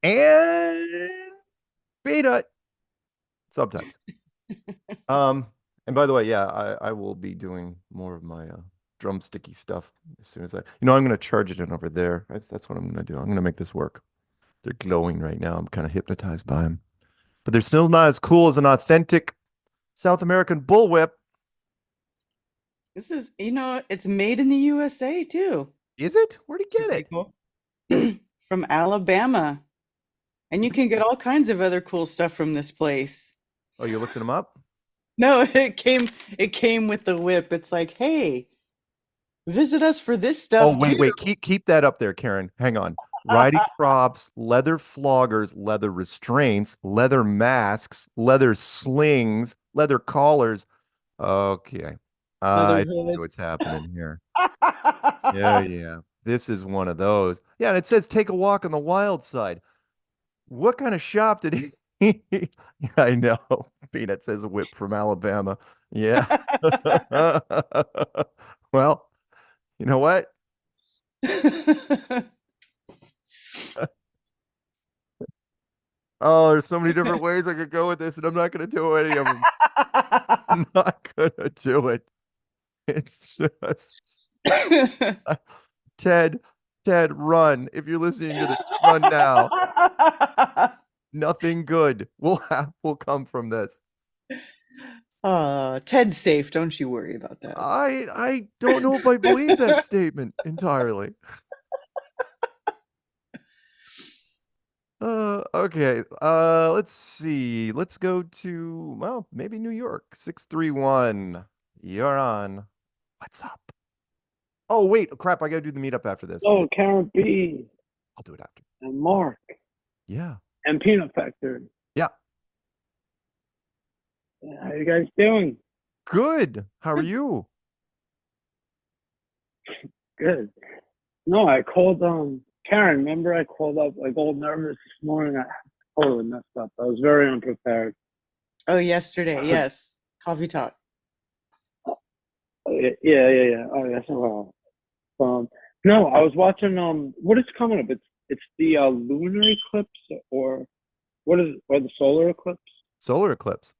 And B-Dot. Sometimes. And by the way, yeah, I will be doing more of my drumsticky stuff as soon as I'm going to charge it in over there. That's what I'm going to do. I'm going to make this work. They're glowing right now. I'm kind of hypnotized by them. But they're still not as cool as an authentic South American bullwhip. This is, it's made in the USA too. Is it? Where'd he get it? Cool. From Alabama. And you can get all kinds of other cool stuff from this place. Oh, you looked them up? No, it came with the whip. It's like, hey, visit us for this stuff. Oh, wait, too. keep that up there, Karen. Hang on. Riding props, leather floggers, leather restraints, leather masks, leather slings, leather collars. Okay. I see what's happening here. Yeah. This is one of those. Yeah, and it says take a walk on the wild side. What kind of shop did he? Yeah, I know. Peanut says whip from Alabama. Yeah. Well, you know what? Oh, there's so many different ways I could go with this, and I'm not going to do any of them. I'm not going to do it. It's just Ted, run. If you're listening to this, run now. Nothing good will come from this. Ted's safe. Don't you worry about that. I don't know if I believe that statement entirely. Okay. Let's see. Let's go to, well, maybe New York. 631. You're on. What's up? Oh, wait. Crap. I got to do the meetup after this. Oh, Karen B. I'll do it after. And Mark. Yeah. And Peanut Factory. Yeah. How you guys doing? Good. How are you? Good. No, I called Karen, remember I called up like all nervous this morning. I totally messed up. I was very unprepared. Oh, yesterday, yes. Coffee talk. Yeah. Oh, yes. No, I was watching what is coming up? It's the lunar eclipse or the solar eclipse? Solar eclipse.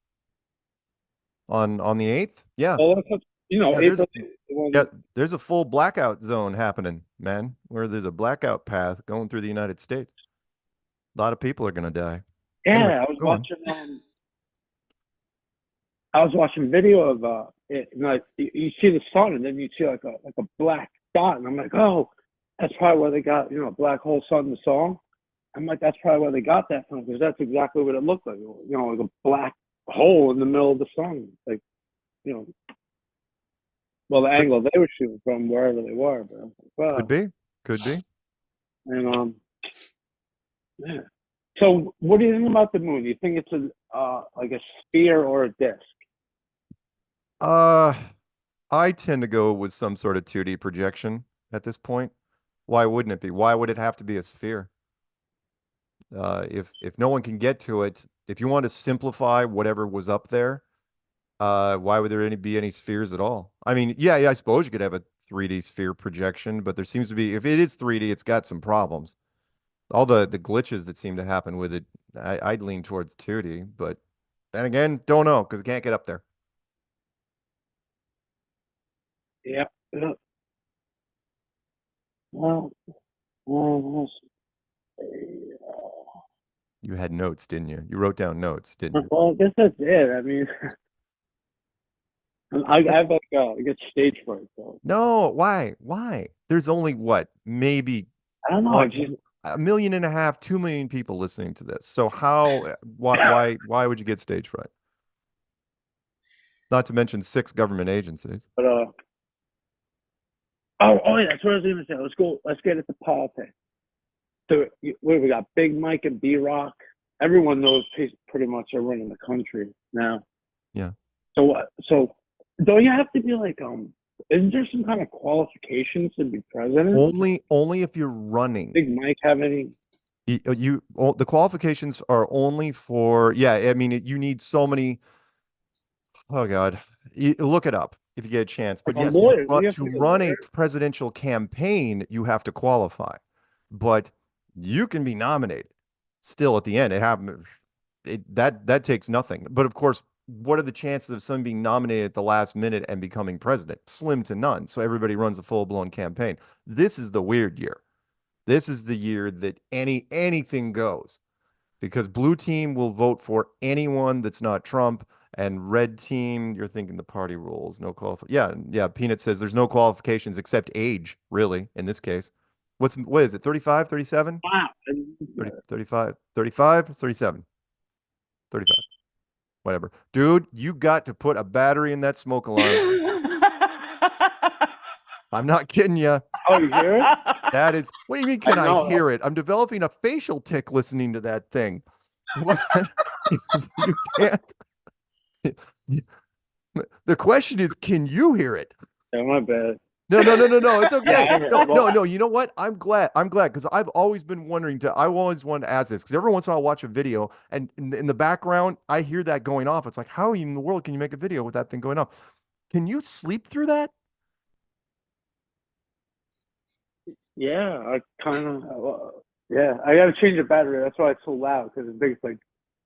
On the 8th? Yeah. Solar eclipse? There's a full blackout zone happening, man, where there's a blackout path going through the United States. A lot of people are going to die. Yeah, Anyway, I was watching video of it, and like you see the sun, and then you see like a black dot, and I'm like, oh, that's probably where they got black hole sun in the song. I'm like, that's probably where they got that from, because that's exactly what it looked like, like a black hole in the middle of the song, like well, the angle they were shooting from, wherever they were. But I was like, wow. Could be. And yeah. So, what do you think about the moon? Do you think it's like a sphere or a disc? I tend to go with some sort of 2D projection at this point. Why wouldn't it be? Why would it have to be a sphere? If no one can get to it, if you want to simplify whatever was up there, why would there be any spheres at all? I mean, yeah, I suppose you could have a 3D sphere projection, but there seems to be, if it is 3D, it's got some problems. All the glitches that seem to happen with it, I'd lean towards 2D, but then again, don't know, because it can't get up there. Yeah. Well, you had notes, didn't you? You wrote down notes, didn't you? Well, I guess that's it. I mean, I have like I get stage fright. So. No, why? There's only what? Maybe I don't know. Like, 1.5 million, 2 million people listening to this. So why would you get stage fright? Not to mention 6 government agencies. But yeah, that's what I was going to say. Let's go. Let's get into politics. So we got Big Mike and B-Rock. Everyone knows pretty much are running the country now. Yeah. So what? So don't you have to be like isn't there some kind of qualifications to be president? Only if you're running. Big Mike have any? The qualifications are only for, yeah, I mean, you need so many. Oh God, look it up if you get a chance. But yes, to run a presidential campaign, you have to qualify, but you can be nominated still at the end. That takes nothing. But of course, what are the chances of someone being nominated at the last minute and becoming president? Slim to none. So everybody runs a full-blown campaign. This is the weird year. This is the year that anything goes, because blue team will vote for anyone that's not Trump, and red team, you're thinking the party rules, no yeah. Peanut says there's no qualifications except age, really, in this case. What is it, 35, 37? Wow. 30, 35, 35, 37, 35, whatever. Dude, you got to put a battery in that smoke alarm. I'm not kidding you. Oh, you hear it? That is, what do you mean, can I know. hear it? I'm developing a facial tick listening to that thing. What? You can't. The question is, can you hear it? Yeah, my bad. No. It's okay. Yeah, No. You know what? I'm glad because I've always been wondering I've always wanted to ask this, because every once in a while I watch a video and in the background I hear that going off. It's like, how in the world can you make a video with that thing going off? Can you sleep through that? Yeah, I kind of. Yeah, I got to change the battery. That's why it's so loud, because it's like,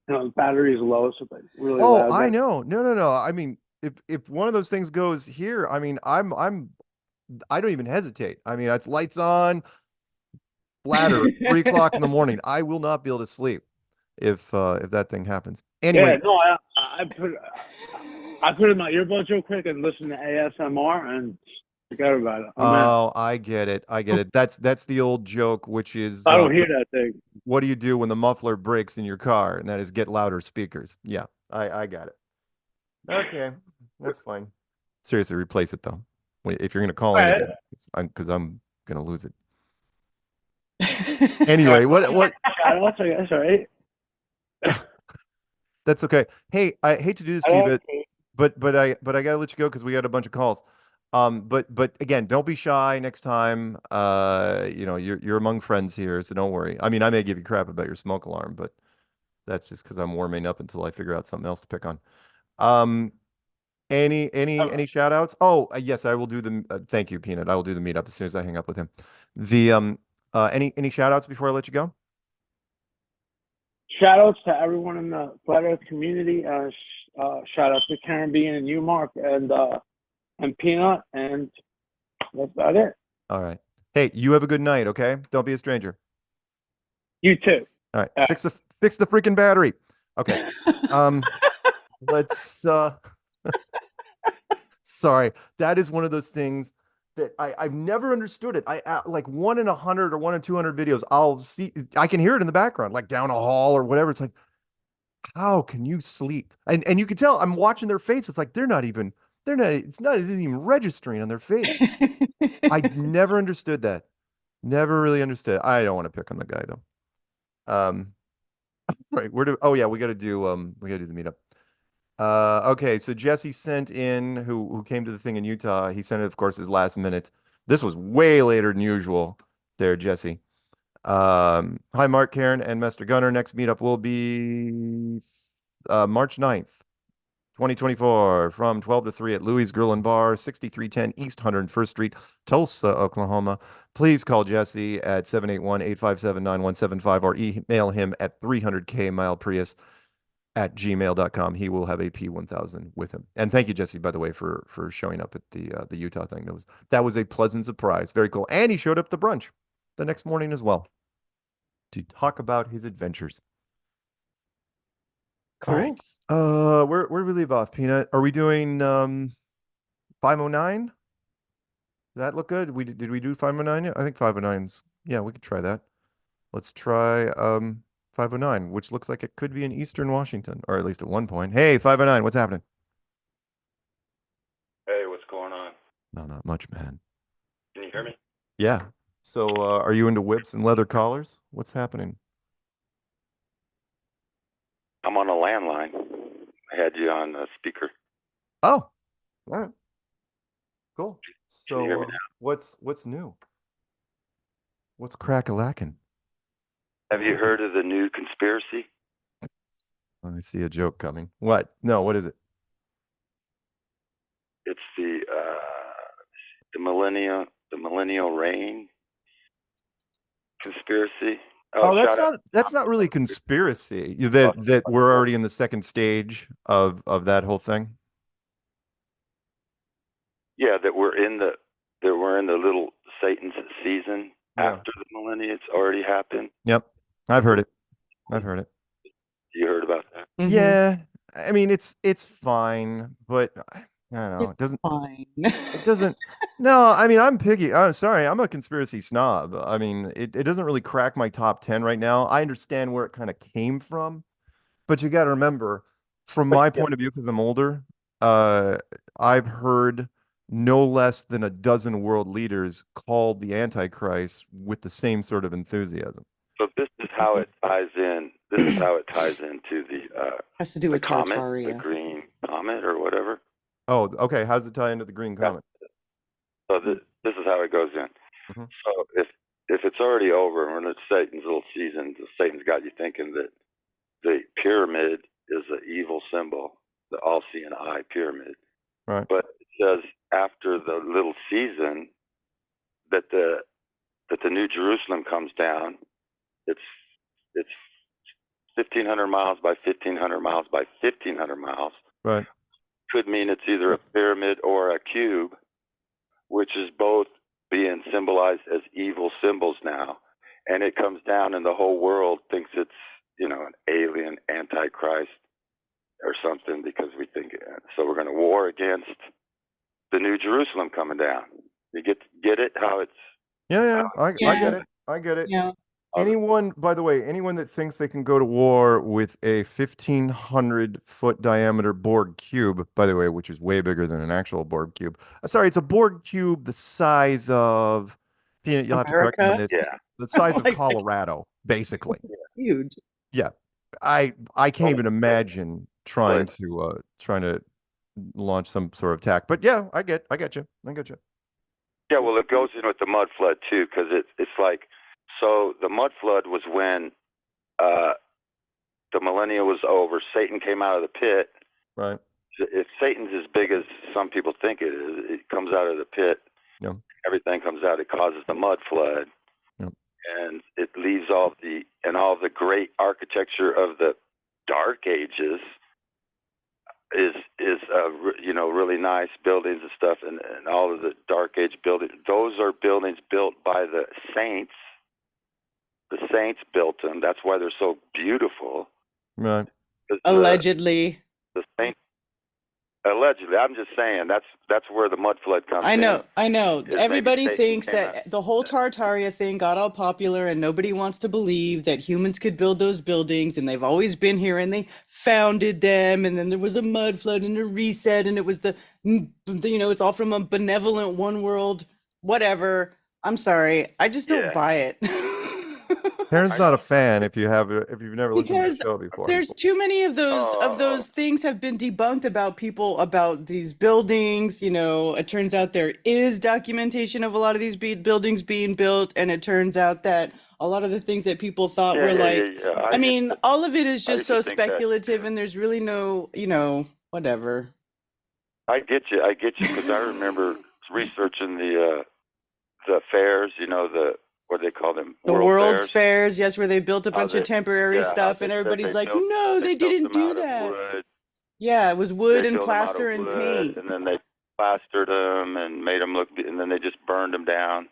the battery is low, so it's like really loud. Oh, I know. No. I mean, if one of those things goes here, I mean, I don't even hesitate. I mean, it's lights on, bladder, 3 o'clock in the morning. I will not be able to sleep if that thing happens. Anyway. Yeah, no, I put in my earbuds real quick and listen to ASMR and forgot about it. I get it. That's the old joke, which is I don't hear that thing. What do you do when the muffler breaks in your car? And that is get louder speakers. Yeah, I got it. Okay, that's fine. Seriously, replace it though. If you're gonna call in again, because I'm gonna lose it. Anyway, what? That's all right. That's okay. Hey, I hate to do this to you, but I gotta let you go because we got a bunch of calls. But again, don't be shy next time. You're among friends here, so don't worry. I mean, I may give you crap about your smoke alarm, but that's just because I'm warming up until I figure out something else to pick on. Any shout outs? Oh, yes, I will do the thank you, Peanut. I will do the meetup as soon as I hang up with him. Any shout outs before I let you go? Shout outs to everyone in the Flat Earth community. Shout out to Karen Bean and you, Mark, and Peanut, and that's about it. All right. Hey, you have a good night, okay? Don't be a stranger. You too. All right. Fix the freaking battery. Okay. Let's sorry. That is one of those things that I've never understood it. I like 1 in 100 or 1 in 200 videos, I can hear it in the background, like down a hall or whatever. It's like, how can you sleep? And you can tell I'm watching their face. It's like it isn't even registering on their face. I never understood that. Never really understood. I don't want to pick on the guy though. Right. We got to do the meetup. Okay, so Jesse sent in, who came to the thing in Utah. He sent it, of course, his last minute. This was way later than usual there, Jesse. Hi, Mark, Karen, and Mr. Gunner. Next meetup will be March 9th, 2024, from 12 to 3 at Louis Grill and Bar, 6310 East 101st Street, Tulsa, Oklahoma. Please call Jesse at 781-857-9175 or email him at 300kmileprius@gmail.com. He will have a P1000 with him. And thank you, Jesse, by the way, for showing up at the Utah thing. That was a pleasant surprise. Very cool. And he showed up to brunch the next morning as well to talk about his adventures. Cool. All right. Where do we leave off, Peanut? Are we doing 509? Does that look good? Did we do 509 yet? I think 509's, yeah, we could try that. Let's try 509, which looks like it could be in Eastern Washington, or at least at one point. Hey, 509, what's happening? Hey, what's going on? No, not much, man. Can you hear me? Yeah. So, are you into whips and leather collars? What's happening? I'm on a landline. I had you on the speaker. Oh, all right. Cool. Can you hear me So, now? what's new? What's crack-a-lackin'? Have you heard of the new conspiracy? I see a joke coming. What? No, what is it? It's the millennial reign conspiracy. Oh, shout that's not really conspiracy. That we're already in the second stage of that whole thing. Yeah, that we're in the little Satan's season. after the millennia, it's already happened. Yep. I've heard it. I've heard it. You heard about that? Yeah. I mean, it's fine, but I don't know. It doesn't. Fine. It doesn't. No, I mean, I'm picky. I'm sorry. I'm a conspiracy snob. I mean, it doesn't really crack my top 10 right now. I understand where it kind of came from, but you got to remember, from my point of view, because I'm older, I've heard no less than a dozen world leaders called the Antichrist with the same sort of enthusiasm. So this is how it ties in. This is how it ties into the has to do with comet, Tartaria. the green comet or whatever. Oh, okay. How's it tie into the green comet? So this is how it goes in. So if it's already over and it's Satan's little season, Satan's got you thinking that the pyramid is an evil symbol, the all-seeing eye pyramid. Right. But it says after the little season that the New Jerusalem comes down. It's 1,500 miles by 1,500 miles by 1,500 miles. Right. Could mean it's either a pyramid or a cube, which is both being symbolized as evil symbols now. And it comes down and the whole world thinks it's, an alien antichrist or something because we think it. So we're going to war against the New Jerusalem coming down. You get it? How it's... Yeah. I get it. I get it. Yeah. Anyone, by the way, anyone that thinks they can go to war with a 1,500-foot diameter Borg cube, by the way, which is way bigger than an actual Borg cube. Sorry, it's a Borg cube the size of, you'll have to correct me on this. Yeah. The size of Colorado, basically. Huge. Yeah. I can't even imagine trying to launch some sort of attack. But yeah, I get you. Yeah, well, it goes in with the mud flood too, because it's like, so the mud flood was when the millennia was over. Satan came out of the pit. Right. If Satan's as big as some people think it is, it comes out of the pit. Yeah. Everything comes out. It causes the mud flood. Yep. And it leaves all the great architecture of the Dark Ages is really nice buildings and stuff, and all of the Dark Age buildings. Those are buildings built by the saints. The saints built them. That's why they're so beautiful. Right. Allegedly. The saints. Allegedly, I'm just saying that's where the mud flood comes. I know. Is Everybody maybe thinks Satan that the whole Tartaria thing got all popular, and nobody wants to believe that humans could build those buildings, and they've always been here, and they founded them, and then there was a mud flood and a reset, and it was it's all from a benevolent one world, whatever. I'm sorry, I just don't buy it. Karen's not a fan if you've never listened to the show before. There's too many of those things have been debunked about these buildings. It turns out there is documentation of a lot of these buildings being built, and it turns out that a lot of the things that people thought were I mean, all of it is just so speculative, and there's really no, whatever. I get you because I remember researching the fairs, what do they call them? The World's Fairs, yes, where they built a bunch of temporary stuff, and everybody's like, no, they didn't do that. Yeah, it was wood and plaster and paint. And then they plastered them and made them look, and then they just burned them down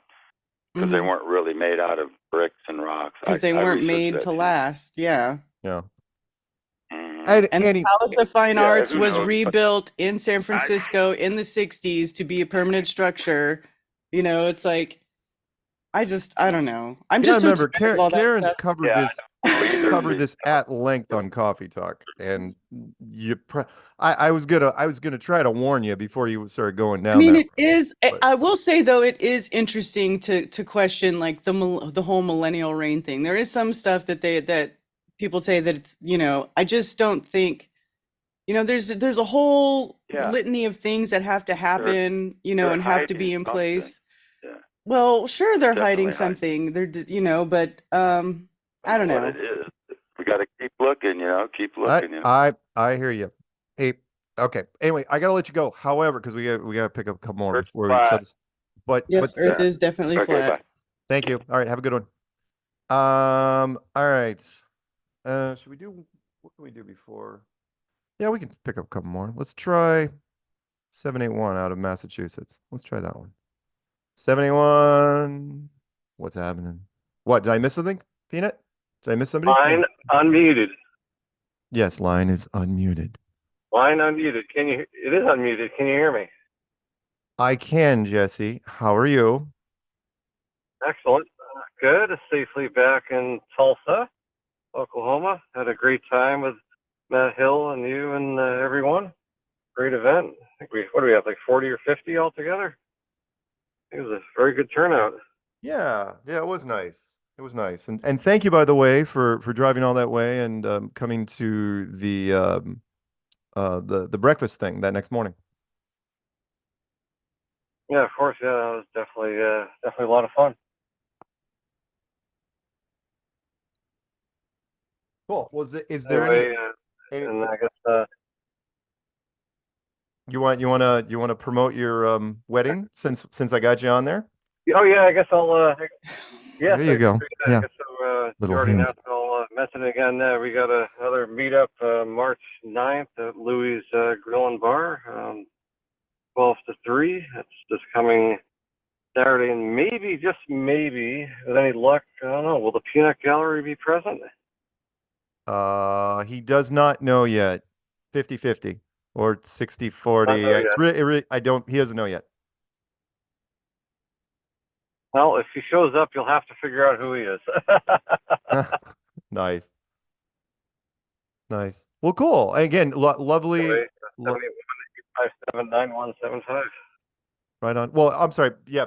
because they weren't really made out of bricks and rocks. Because they weren't made to last, yeah. Yeah. And the Palace of Fine Arts was rebuilt in San Francisco in the 60s to be a permanent structure. It's like, I don't know. I'm just remember Karen's covered this at length on Coffee Talk, and I was gonna try to warn you before you started going down. I mean, it is. I will say though, it is interesting to question like the whole millennial reign thing. There is some stuff that people say that it's I just don't think there's a whole litany of things that have to happen and have to be in place. Well, sure, they're hiding something. They're, but I don't know. What it is. We got to keep looking, keep looking. I hear you. Hey, okay. Anyway, I gotta let you go. However, because we got to pick up a couple more before we shut this. But yes, Earth is definitely flat. Bye. Thank you. All right, have a good one. All right. Should we do? What can we do before? Yeah, we can pick up a couple more. Let's try 781 out of Massachusetts. Let's try that one. 781. What's happening? What, did I miss something? Peanut? Did I miss somebody? Line unmuted. Yes, line is unmuted. Line unmuted. It is unmuted. Can you hear me? I can, Jesse. How are you? Excellent. Good. Safely back in Tulsa, Oklahoma. Had a great time with Matt Hill and you and everyone. Great event. I think what do we have, like 40 or 50 altogether? It was a very good turnout. Yeah, it was nice. It was nice. And thank you, by the way, for driving all that way and coming to the breakfast thing that next morning. Yeah, of course. Yeah, it was definitely a lot of fun. Cool. Is there anyway, any and I guess you want to promote your wedding since I got you on there? oh yeah, I guess I'll yeah, There you go. I Yeah. guess so, Little you already hint. know, so I'll mention it again. We got another meetup March 9th at Louis Grill and Bar, 12 to 3. That's this coming Saturday, and maybe, just maybe, with any luck, I don't know, will the Peanut Gallery be present? He does not know yet. 50-50 or 60-40. Not know yet. He doesn't know yet. Well, if he shows up, you'll have to figure out who he is. Nice. Well, cool. Again, lovely. 757-9175. Right on. Well, I'm sorry. Yeah.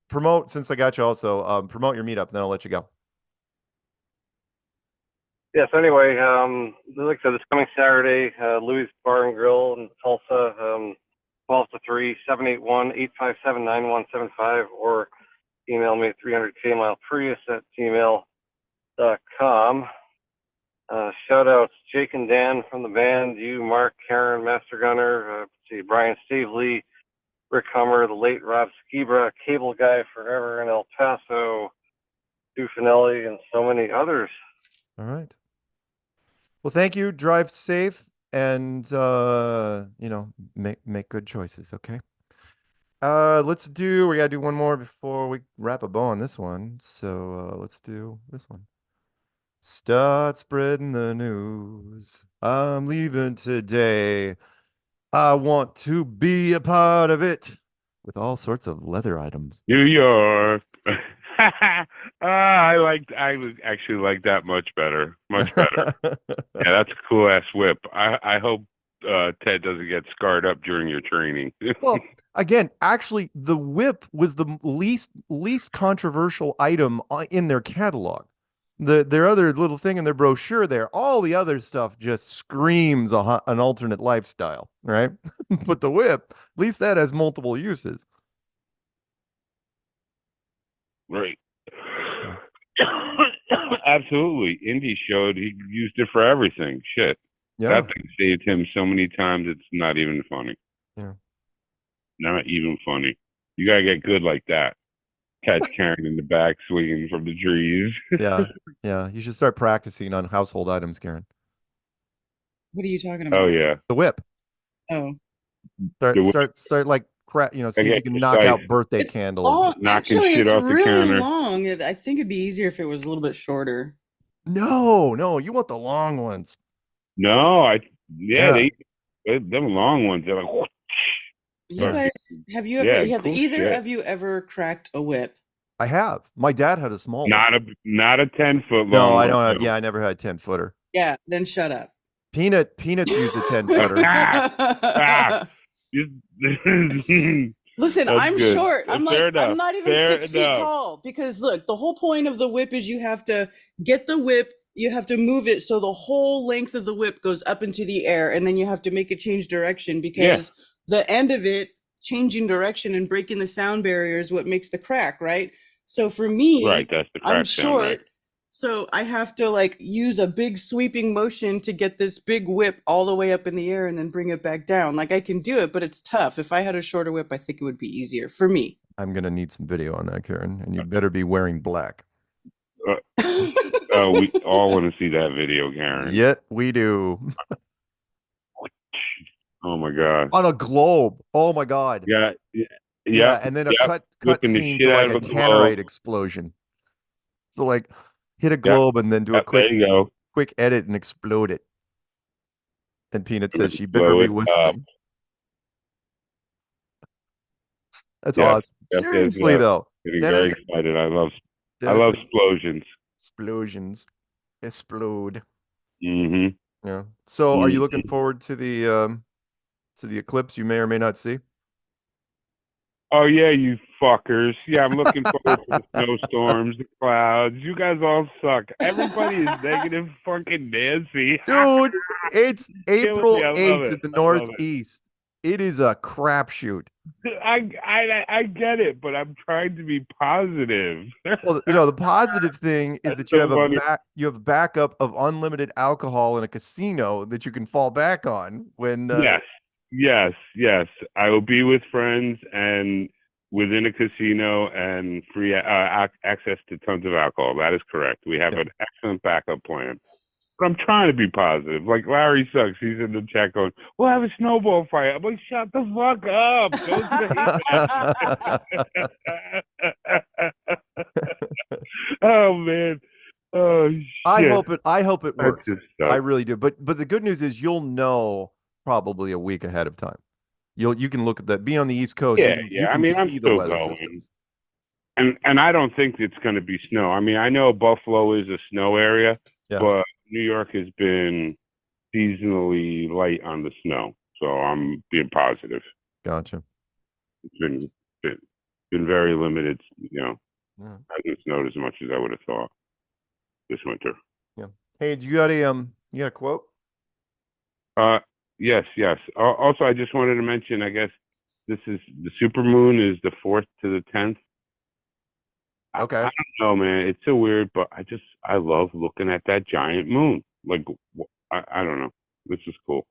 Promote, since I got you also, promote your meetup, then I'll let you go. Yeah, so anyway, like I said, this coming Saturday, Louis Bar and Grill in Tulsa, 12 to 3, 781-857-9175, or email me at 300kmileprius@gmail.com. Shout outs Jake and Dan from the band, you, Mark, Karen, Master Gunner, Brian Steve Lee, Rick Hummer, the late Rob Skibra, Cable Guy Forever in El Paso, Stu Finelli, and so many others. All right. Well, thank you. Drive safe and make good choices, okay? We gotta do one more before we wrap a bow on this one. So let's do this one. Start spreading the news. I'm leaving today. I want to be a part of it, with all sorts of leather items. New York. I would actually like that much better. Much better. Yeah, that's a cool ass whip. I hope Ted doesn't get scarred up during your training. Well, again, actually, the whip was the least controversial item in their catalog. Their other little thing in their brochure there, all the other stuff just screams an alternate lifestyle, right? But the whip, at least that has multiple uses. Right. Absolutely. Indy showed he used it for everything. Shit. Yeah. That thing saved him so many times it's not even funny. Yeah. Not even funny. You gotta get good like that. Catch Karen in the back swinging from the trees. Yeah. You should start practicing on household items, Karen. What are you talking about? Oh yeah. The whip. Oh. Start like crap. See if you can knock out birthday candles. Knocking Actually, shit it's off the really counter. long. I think it'd be easier if it was a little bit shorter. No, you want the long ones. No, them long ones. They're like. You guys, have you ever? Have either of you ever cracked a whip? I have. My dad had a small one. Not a 10-foot long. No, I don't. Yeah, I never had a 10-footer. Yeah, then shut up. Peanuts used a 10-footer. Listen, I'm good. short. I'm Fair like, enough. I'm not even Fair 6 enough. feet tall. Because look, the whole point of the whip is you have to get the whip, you have to move it so the whole length of the whip goes up into the air, and then you have to make it change direction because the end of it changing direction and breaking the sound barrier is what makes the crack, right? So for me, Right, that's the crack I'm sound, short. right. So I have to like use a big sweeping motion to get this big whip all the way up in the air and then bring it back down. Like I can do it, but it's tough. If I had a shorter whip, I think it would be easier for me. I'm gonna need some video on that, Karen, and you better be wearing black. We all want to see that video, Karen. Yet we do. Oh my god. On a globe. Oh my god. Yeah. Yeah, and then a cut Whipping the scene shit to like out a of a globe. tannerite explosion. So like hit a Yep. globe and then do a Yep, there you go. quick edit and explode it. And Peanut says she better Blow be it up. whistling. That's Yes, awesome. yes, Seriously yes. though. Getting Dennis, very excited. I love Dennis likes explosions. explosions. Explode. Mm-hmm. Yeah. So are you looking forward to the eclipse you may or may not see? Oh yeah, you fuckers. Yeah, I'm looking forward to the snowstorms, the clouds. You guys all suck. Everybody is negative fucking Nancy. Dude, it's April I love 8th it. in the I love it. Northeast. It is a crapshoot. I get it, but I'm trying to be positive. Well, the positive thing is that you have a backup of unlimited alcohol in a casino that you can fall back on when Yes. I will be with friends and within a casino and free access to tons of alcohol. That is correct. We have an excellent backup plan. But I'm trying to be positive. Like Larry sucks. He's in the chat going, "We'll have a snowball fight." I'm like, "Shut the fuck up! Don't say that." Oh man. Oh shit. I hope it works. I really do. But the good news is you'll know probably a week ahead of time. You can look at that. Be on the East Coast. Yeah. You can I mean, see I'm the still weather going. systems. And I don't think it's going to be snow. I mean, I know Buffalo is a snow area, but New York has been seasonally light on the snow, so I'm being positive. Gotcha. It's been very limited. Hasn't snowed as much as I would have thought this winter. Yeah. Hey, you got a quote? Yes. Also, I just wanted to mention. I guess this is the supermoon is the 4th to the 10th. Okay. I don't know, man. It's so weird, but I love looking at that giant moon. Like, I don't know. This is cool.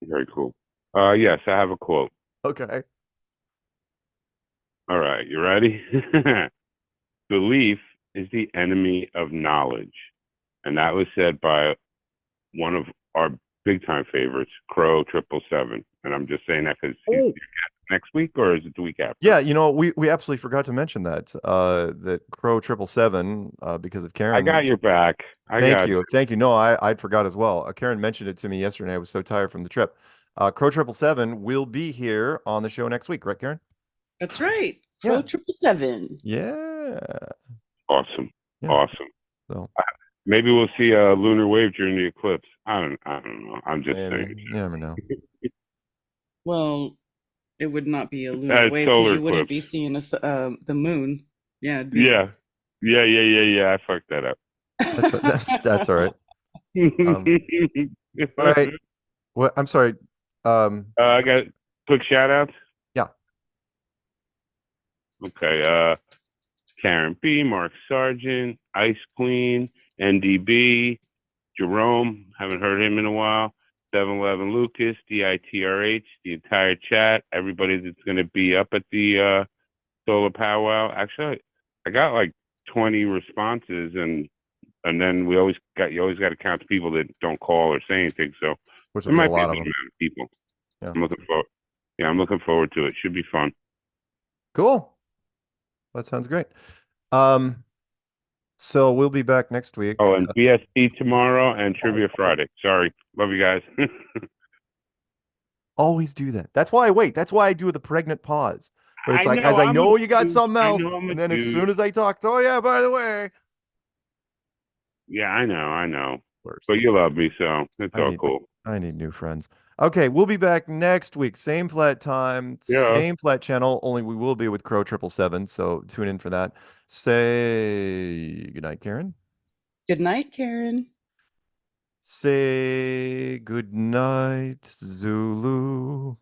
Very cool. Yes, I have a quote. Okay. All right, you ready? Belief is the enemy of knowledge. And that was said by one of our big time favorites, Crow 777. And I'm just saying that because next week, or is it the week after? Yeah, we absolutely forgot to mention that that Crow 777 because of Karen. I got your back. Thank you. No, I'd forgot as well. Karen mentioned it to me yesterday. I was so tired from the trip. Crow 777 will be here on the show next week, right, Karen? That's right. Crow 777. Yeah. Awesome. Yeah. Awesome. So maybe we'll see a lunar wave during the eclipse. I don't know. I'm just saying. You never know. Well, it would not be a lunar wave because you wouldn't be seeing the moon. Yeah. Yeah. I fucked that up. That's all right. All right. What? I'm sorry. I got quick shout outs. Yeah. Okay. Karen B, Mark Sargent, Ice Queen, NDB, Jerome. Haven't heard him in a while. 711 Lucas, DITRH, the entire chat, everybody that's going to be up at the solar powwow. Actually, I got like 20 responses, and then you always got to count the people that don't call or say anything. So there might be a lot of people. Yeah. I'm looking forward to it. Should be fun. Cool. That sounds great. So we'll be back next week. Oh, and BST tomorrow and Trivia Friday. Sorry. Love you guys. Always do that. That's why I wait. That's why I do the pregnant pause. But it's like, as I know you got something else, and then as soon as I talk, oh yeah, by the way. Yeah, I know. But you love me, so it's all cool. I need new friends. Okay, we'll be back next week. Same flat time, same flat channel, only we will be with Crow 777, so tune in for that. Say goodnight, Karen. Good night, Karen. Say good night, Zulu.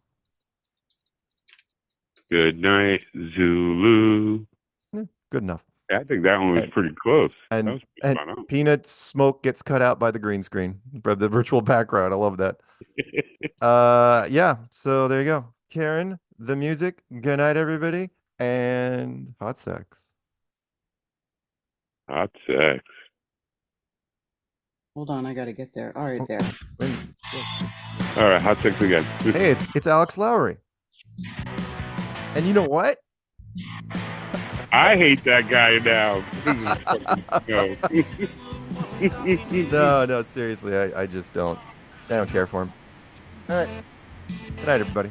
Good night, Zulu. Good enough. I think that one was pretty close. And, that was pretty fun, huh? Peanut's smoke gets cut out by the green screen, the virtual background. I love that. Yeah. So there you go. Karen, the music. Good night, everybody. And hot sex. Hot sex. Hold on, I gotta get there. All right, there. All right, hot sex again. Hey, it's Alex Lowry. And you know what? I hate that guy now. No, seriously, I just don't. I don't care for him. All right. Good night, everybody.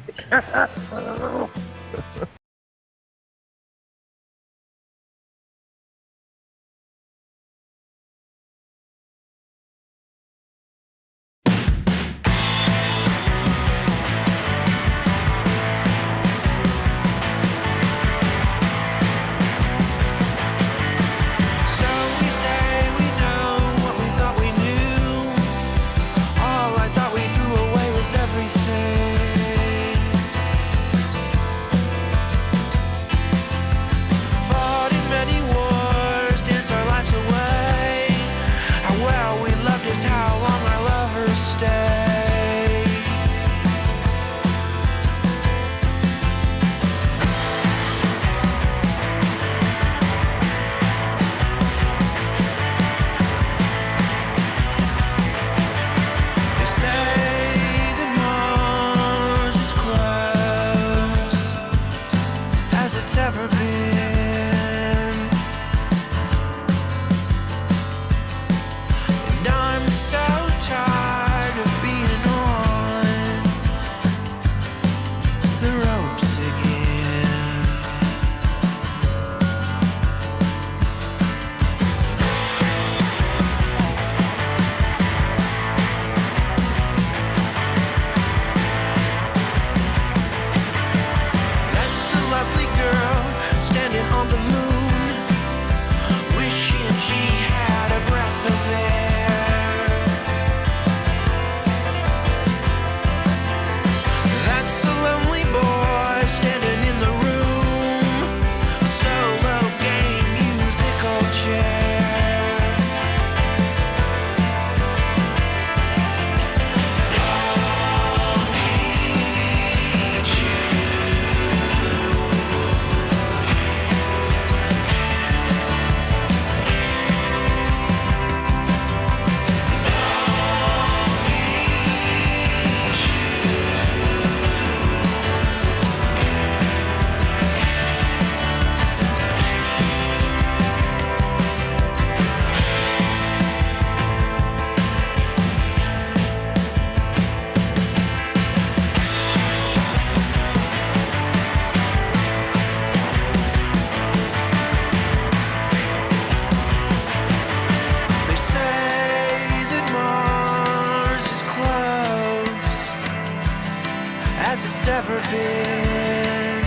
ever been.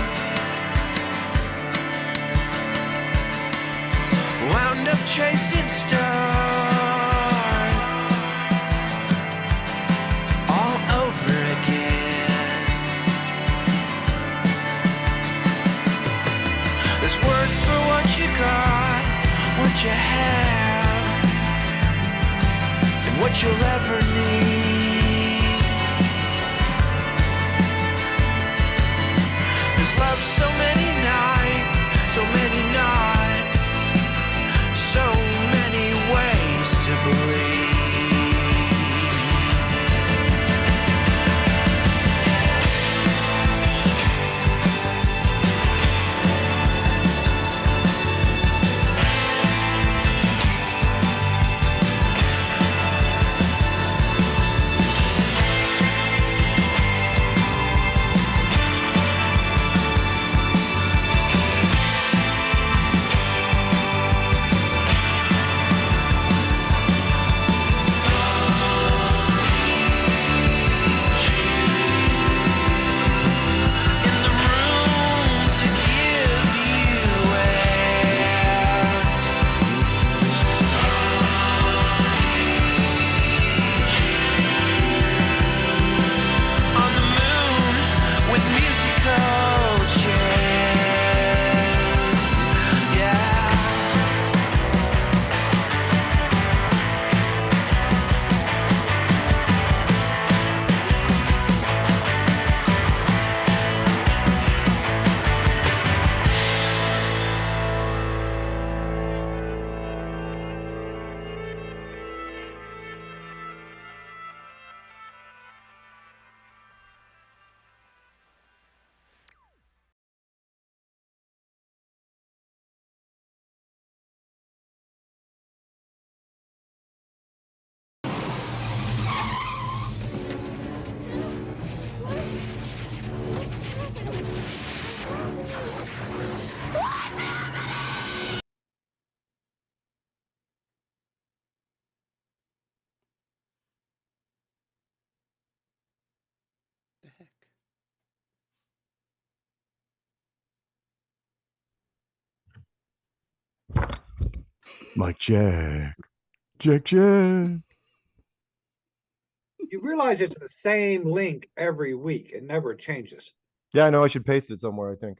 Wound up chasing stars all over again. There's words for what you got, what you have, and what you'll ever need. Love so many nights, so many nights, so many ways to believe. Mike check. Check. You realize it's the same link every week. It never changes. Yeah, I know. I should paste it somewhere, I think.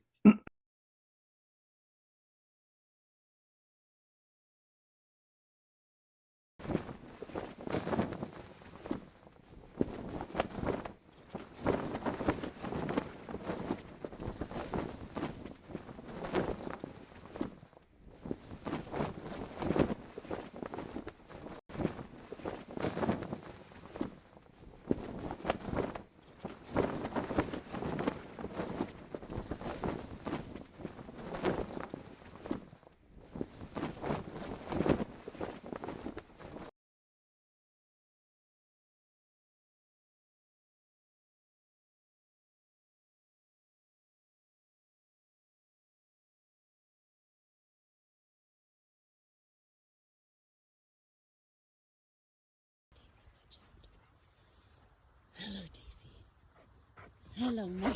Hello, Daisy. Hello, Mother.